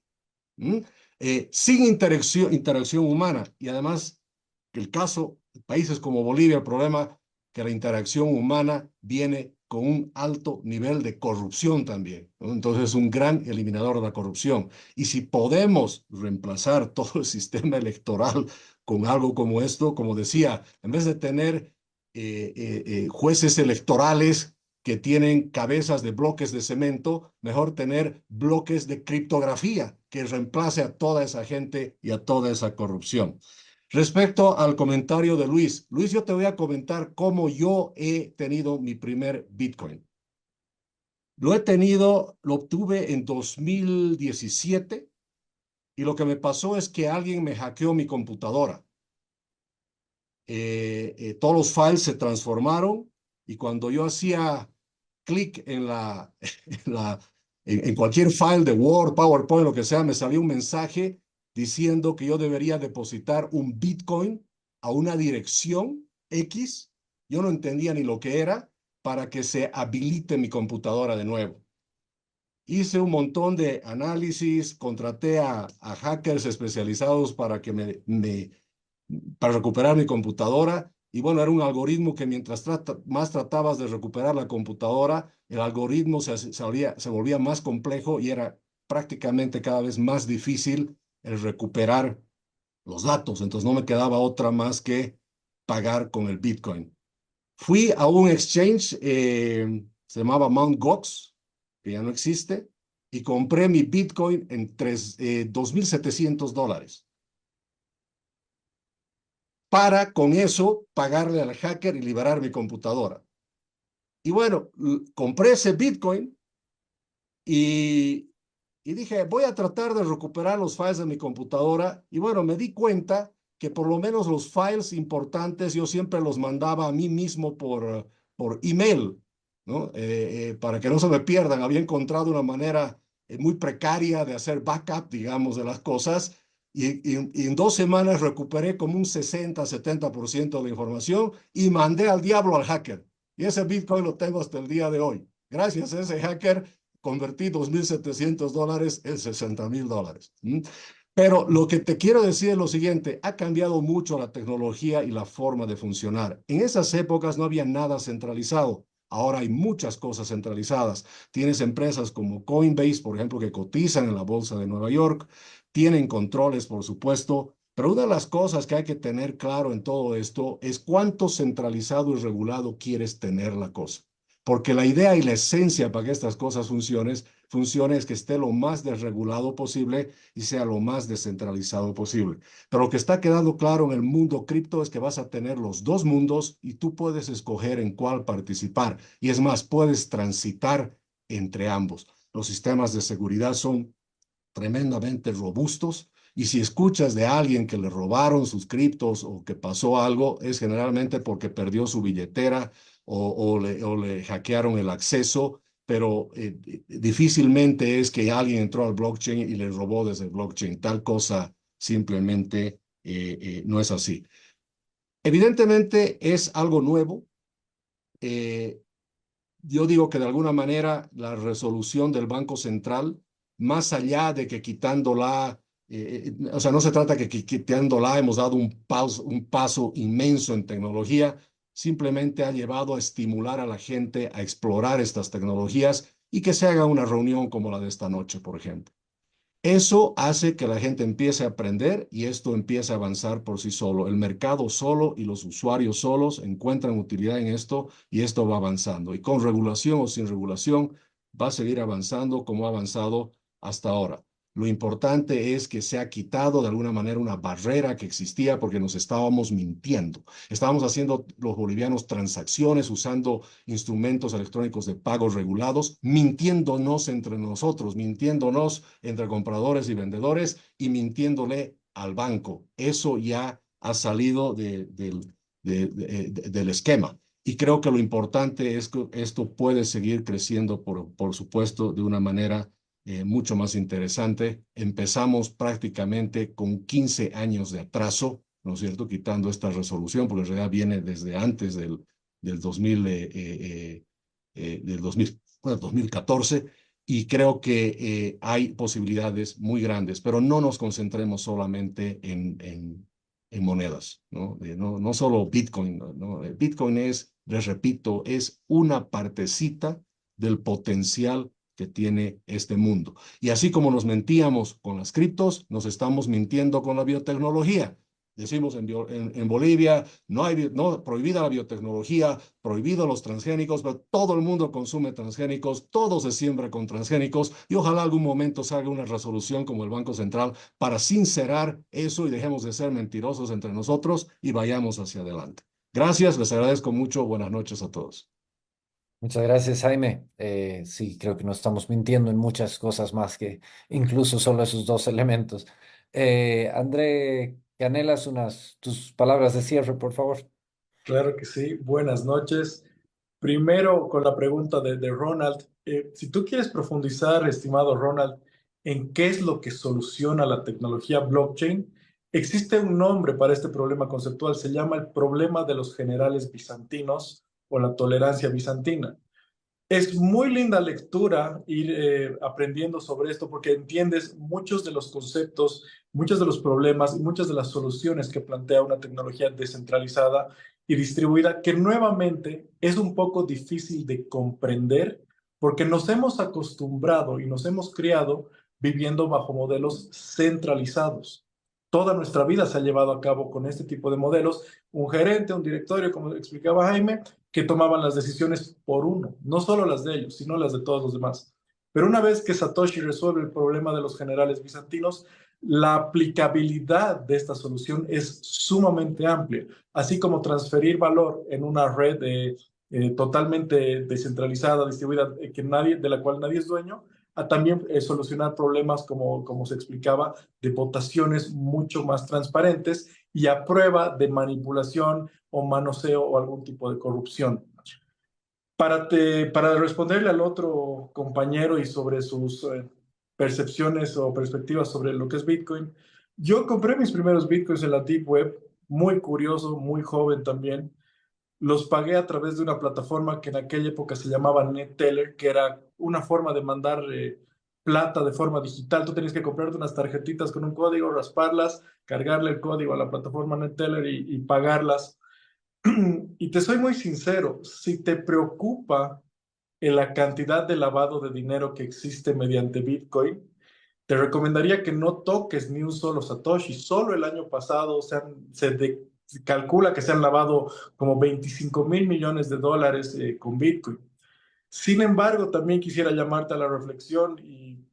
Sin interacción humana. Y además, el caso, países como Bolivia, el problema que la interacción humana viene con un alto nivel de corrupción también, ¿no? Entonces es un gran eliminador de la corrupción. Y si podemos reemplazar todo el sistema electoral con algo como esto, como decía, en vez de tener jueces electorales que tienen cabezas de bloques de cemento, mejor tener bloques de criptografía que reemplace a toda esa gente y a toda esa corrupción. Respecto al comentario de Luis, yo te voy a comentar cómo yo he tenido mi primer Bitcoin. Lo obtuve en 2017 y lo que me pasó es que alguien me hackeó mi computadora. Todos los files se transformaron y cuando yo hacía clic en cualquier file de Word, PowerPoint, lo que sea, me salía un mensaje diciendo que yo debería depositar un Bitcoin a una dirección X. Yo no entendía ni lo que era para que se habilite mi computadora de nuevo. Hice un montón de análisis, contraté a hackers especializados para que para recuperar mi computadora. Y bueno, era un algoritmo que mientras más tratabas de recuperar la computadora, el algoritmo se volvía más complejo y era prácticamente cada vez más difícil el recuperar los datos. Entonces no me quedaba otra más que pagar con el Bitcoin. Fui a un exchange, se llamaba Mt. Gox, que ya no existe, y compré mi Bitcoin en $2,700. Para con eso pagarle al hacker y liberar mi computadora. Y bueno, compré ese Bitcoin y dije, voy a tratar de recuperar los files de mi computadora. Y bueno, me di cuenta que por lo menos los files importantes yo siempre los mandaba a mí mismo por email, ¿no? Para que no se me pierdan. Había encontrado una manera muy precaria de hacer backup, digamos, de las cosas. Y en 2 semanas recuperé como un 60-70% de la información y mandé al diablo al hacker. Y ese Bitcoin lo tengo hasta el día de hoy. Gracias a ese hacker convertí $2,700 en $60,000. Pero lo que te quiero decir es lo siguiente, ha cambiado mucho la tecnología y la forma de funcionar. En esas épocas no había nada centralizado. Ahora hay muchas cosas centralizadas. Tienes empresas como Coinbase, por ejemplo, que cotizan en la bolsa de Nueva York. Tienen controles, por supuesto. Pero una de las cosas que hay que tener claro en todo esto es cuánto centralizado y regulado quieres tener la cosa. Porque la idea y la esencia para que estas cosas funcione es que esté lo más desregulado posible y sea lo más descentralizado posible. Pero lo que está quedando claro en el mundo cripto es que vas a tener los dos mundos y tú puedes escoger en cuál participar. Y es más, puedes transitar entre ambos. Los sistemas de seguridad son tremendamente robustos. Y si escuchas de alguien que le robaron sus criptos o que pasó algo, es generalmente porque perdió su billetera o le hackearon el acceso, pero difícilmente es que alguien entró al blockchain y le robó desde el blockchain. Tal cosa simplemente no es así. Evidentemente es algo nuevo. Yo digo que de alguna manera la resolución del Banco Central, más allá de que quitándola, o sea, no se trata que quitándola hemos dado un paso inmenso en tecnología, simplemente ha llevado a estimular a la gente a explorar estas tecnologías y que se haga una reunión como la de esta noche, por ejemplo. Eso hace que la gente empiece a aprender y esto empiece a avanzar por sí solo. El mercado solo y los usuarios solos encuentran utilidad en esto y esto va avanzando. Y con regulación o sin regulación va a seguir avanzando como ha avanzado hasta ahora. Lo importante es que se ha quitado de alguna manera una barrera que existía porque nos estábamos mintiendo. Estábamos haciendo los bolivianos transacciones usando instrumentos electrónicos de pagos regulados, mintiéndonos entre nosotros, mintiéndonos entre compradores y vendedores y mintiéndole al banco. Eso ya ha salido del esquema. Y creo que lo importante es que esto puede seguir creciendo, por supuesto, de una manera mucho más interesante. Empezamos prácticamente con 15 años de atraso, ¿no es cierto? Quitando esta resolución, porque en realidad viene desde antes del 2000, del 2000, bueno, 2014, y creo que hay posibilidades muy grandes, pero no nos concentremos solamente en monedas, ¿no? No solo Bitcoin, ¿no? Bitcoin es, les repito, es una partecita del potencial que tiene este mundo. Y así como nos mentíamos con las criptos, nos estamos mintiendo con la biotecnología. Decimos en Bolivia, no, prohibida la biotecnología, prohibido los transgénicos, pero todo el mundo consume transgénicos, todo se siembra con transgénicos y ojalá algún momento salga una resolución como el Banco Central para sincerar eso y dejemos de ser mentirosos entre nosotros y vayamos hacia adelante. Gracias, les agradezco mucho, buenas noches a todos. Muchas gracias, Jaime. Sí, creo que nos estamos mintiendo en muchas cosas más que incluso solo esos dos elementos. André Canelas, tus palabras de cierre, por favor. Claro que sí. Buenas noches. Primero, con la pregunta de Ronald. Si tú quieres profundizar, estimado Ronald, en qué es lo que soluciona la tecnología blockchain, existe un nombre para este problema conceptual. Se llama el problema de los generales bizantinos o la tolerancia bizantina. Es muy linda lectura ir aprendiendo sobre esto porque entiendes muchos de los conceptos, muchos de los problemas y muchas de las soluciones que plantea una tecnología descentralizada y distribuida que nuevamente es un poco difícil de comprender porque nos hemos acostumbrado y nos hemos criado viviendo bajo modelos centralizados. Toda nuestra vida se ha llevado a cabo con este tipo de modelos, un gerente, un directorio, como explicaba Jaime, que tomaban las decisiones por uno, no solo las de ellos, sino las de todos los demás. Pero una vez que Satoshi resuelve el problema de los generales bizantinos, la aplicabilidad de esta solución es sumamente amplia, así como transferir valor en una red totalmente descentralizada, distribuida, de la cual nadie es dueño, a también solucionar problemas, como se explicaba, de votaciones mucho más transparentes y a prueba de manipulación o manoseo o algún tipo de corrupción. Para responderle al otro compañero y sobre sus percepciones o perspectivas sobre lo que es Bitcoin, yo compré mis primeros Bitcoins en la Deep Web, muy curioso, muy joven también. Los pagué a través de una plataforma que en aquella época se llamaba NetTeller, que era una forma de mandar plata de forma digital. Tú tenías que comprarte unas tarjetitas con un código, rasparlas, cargarle el código a la plataforma NetTeller y pagarlas. Y te soy muy sincero, si te preocupa en la cantidad de lavado de dinero que existe mediante Bitcoin, te recomendaría que no toques ni un solo Satoshi. Solo el año pasado se calcula que se han lavado como 25.000 millones de dólares con Bitcoin. Sin embargo, también quisiera llamarte a la reflexión y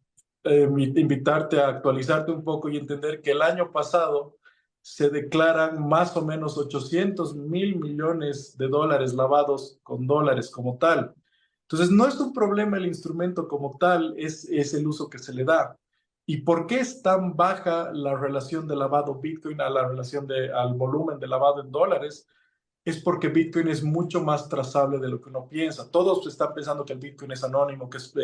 invitarte a actualizarte un poco y entender que el año pasado se declaran más o menos 800.000 millones de dólares lavados con dólares como tal. Entonces, no es un problema el instrumento como tal, es el uso que se le da. ¿Y por qué es tan baja la relación de lavado Bitcoin a la relación al volumen de lavado en dólares? Es porque Bitcoin es mucho más trazable de lo que uno piensa. Todos están pensando que el Bitcoin es anónimo, que es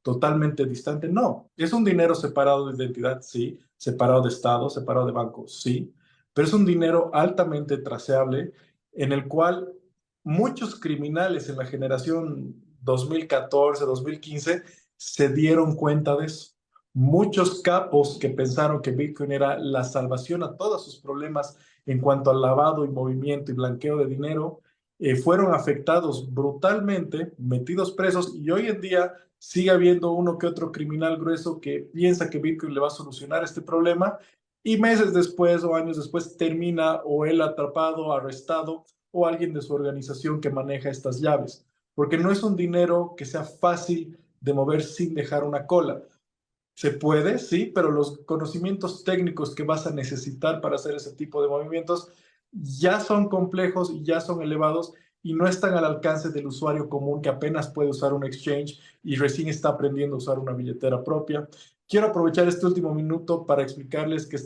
totalmente distante. No, es un dinero separado de identidad, sí, separado de Estado, separado de banco, sí, pero es un dinero altamente traceable en el cual muchos criminales en la generación 2014, 2015 se dieron cuenta de eso. Muchos capos que pensaron que Bitcoin era la salvación a todos sus problemas en cuanto al lavado y movimiento y blanqueo de dinero, fueron afectados brutalmente, metidos presos y hoy en día sigue habiendo uno que otro criminal grueso que piensa que Bitcoin le va a solucionar este problema y meses después o años después termina o él atrapado, arrestado o alguien de su organización que maneja estas llaves, porque no es un dinero que sea fácil de mover sin dejar una cola. Se puede, sí, pero los conocimientos técnicos que vas a necesitar para hacer ese tipo de movimientos ya son complejos y ya son elevados y no están al alcance del usuario común que apenas puede usar un exchange y recién está aprendiendo a usar una billetera propia. Quiero aprovechar este último minuto para explicarles que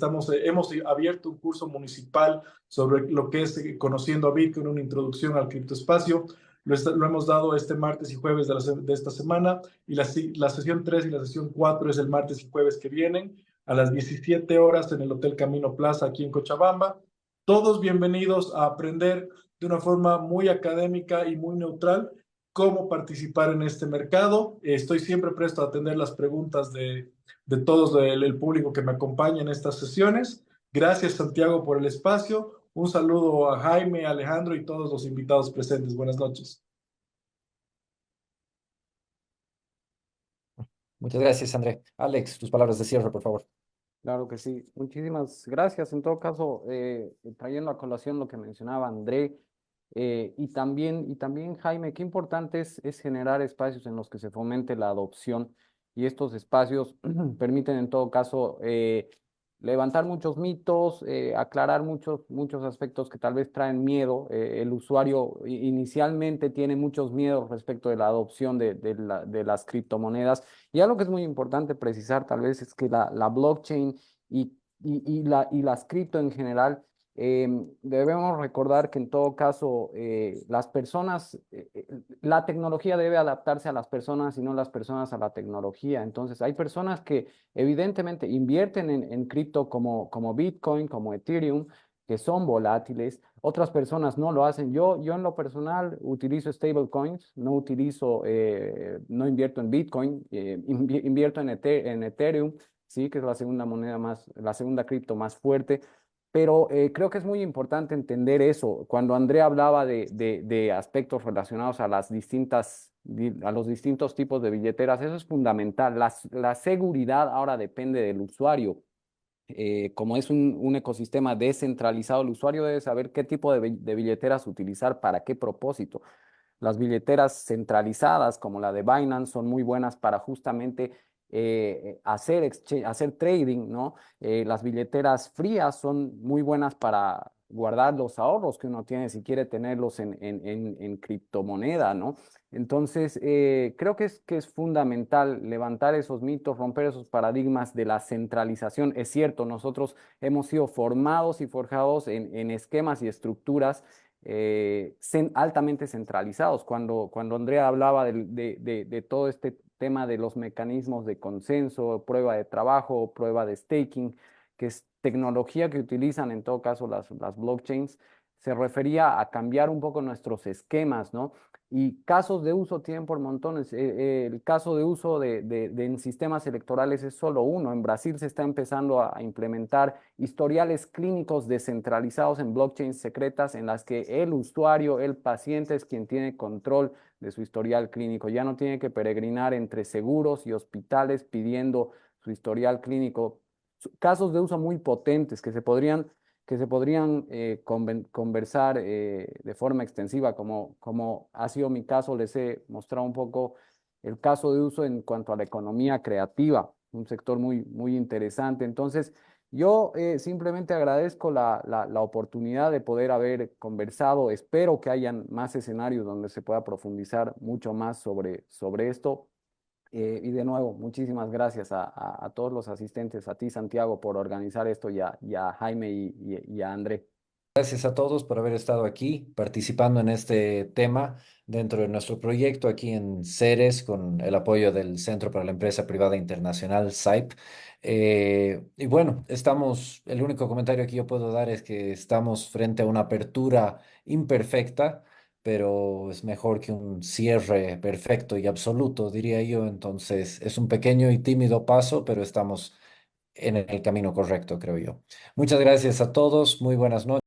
hemos abierto un curso municipal sobre lo que es conociendo a Bitcoin, una introducción al criptoespacio. Lo hemos dado este martes y jueves de esta semana y la sesión 3 y la sesión 4 es el martes y jueves que vienen a las 17 horas en el Hotel Camino Plaza aquí en Cochabamba. Todos bienvenidos a aprender de una forma muy académica y muy neutral cómo participar en este mercado. Estoy siempre presto a atender las preguntas de todos el público que me acompaña en estas sesiones. Gracias, Santiago, por el espacio. Un saludo a Jaime, Alejandro y todos los invitados presentes. Buenas noches. Muchas gracias, André. Alex, tus palabras de cierre, por favor. Claro que sí. Muchísimas gracias. En todo caso, trayendo a colación lo que mencionaba André, y también, Jaime, qué importante es generar espacios en los que se fomente la adopción y estos espacios permiten en todo caso levantar muchos mitos, aclarar muchos aspectos que tal vez traen miedo. El usuario inicialmente tiene muchos miedos respecto de la adopción de las criptomonedas. Y algo que es muy importante precisar tal vez es que la blockchain y las cripto en general, debemos recordar que en todo caso las personas, la tecnología debe adaptarse a las personas y no las personas a la tecnología. Entonces hay personas que evidentemente invierten en cripto como Bitcoin, como Ethereum, que son volátiles. Otras personas no lo hacen. Yo en lo personal utilizo stablecoins, no invierto en Bitcoin, invierto en Ethereum, sí, que es la segunda moneda la segunda cripto más fuerte. Pero creo que es muy importante entender eso. Cuando Andrea hablaba de aspectos relacionados a a los distintos tipos de billeteras, eso es fundamental. La seguridad ahora depende del usuario. Como es un ecosistema descentralizado, el usuario debe saber qué tipo de billeteras utilizar, para qué propósito. Las billeteras centralizadas, como la de Binance, son muy buenas para justamente hacer trading, ¿no? Las billeteras frías son muy buenas para guardar los ahorros que uno tiene si quiere tenerlos en criptomoneda, ¿no? Entonces, creo que es fundamental levantar esos mitos, romper esos paradigmas de la centralización. Es cierto, nosotros hemos sido formados y forjados en esquemas y estructuras altamente centralizados. Cuando Andrea hablaba de todo este tema de los mecanismos de consenso, prueba de trabajo, prueba de staking, que es tecnología que utilizan en todo caso las blockchains, se refería a cambiar un poco nuestros esquemas, ¿no? Y casos de uso tienen por montones. El caso de uso en sistemas electorales es solo uno. En Brasil se está empezando a implementar historiales clínicos descentralizados en blockchains secretas en las que el usuario, el paciente, es quien tiene control de su historial clínico. Ya no tiene que peregrinar entre seguros y hospitales pidiendo su historial clínico. Casos de uso muy potentes que se podrían conversar de forma extensiva, como ha sido mi caso. Les he mostrado un poco el caso de uso en cuanto a la economía creativa, un sector muy, muy interesante. Entonces, yo simplemente agradezco la oportunidad de poder haber conversado. Espero que hayan más escenarios donde se pueda profundizar mucho más sobre esto. Y de nuevo, muchísimas gracias a todos los asistentes, a ti, Santiago, por organizar esto, y a Jaime y a André. Gracias a todos por haber estado aquí participando en este tema dentro de nuestro proyecto aquí en Ceres con el apoyo del Centro para la Empresa Privada Internacional, SAIP. Y bueno, el único comentario que yo puedo dar es que estamos frente a una apertura imperfecta, pero es mejor que un cierre perfecto y absoluto, diría yo. Entonces, es un pequeño y tímido paso, pero estamos en el camino correcto, creo yo. Muchas gracias a todos, muy buenas noches.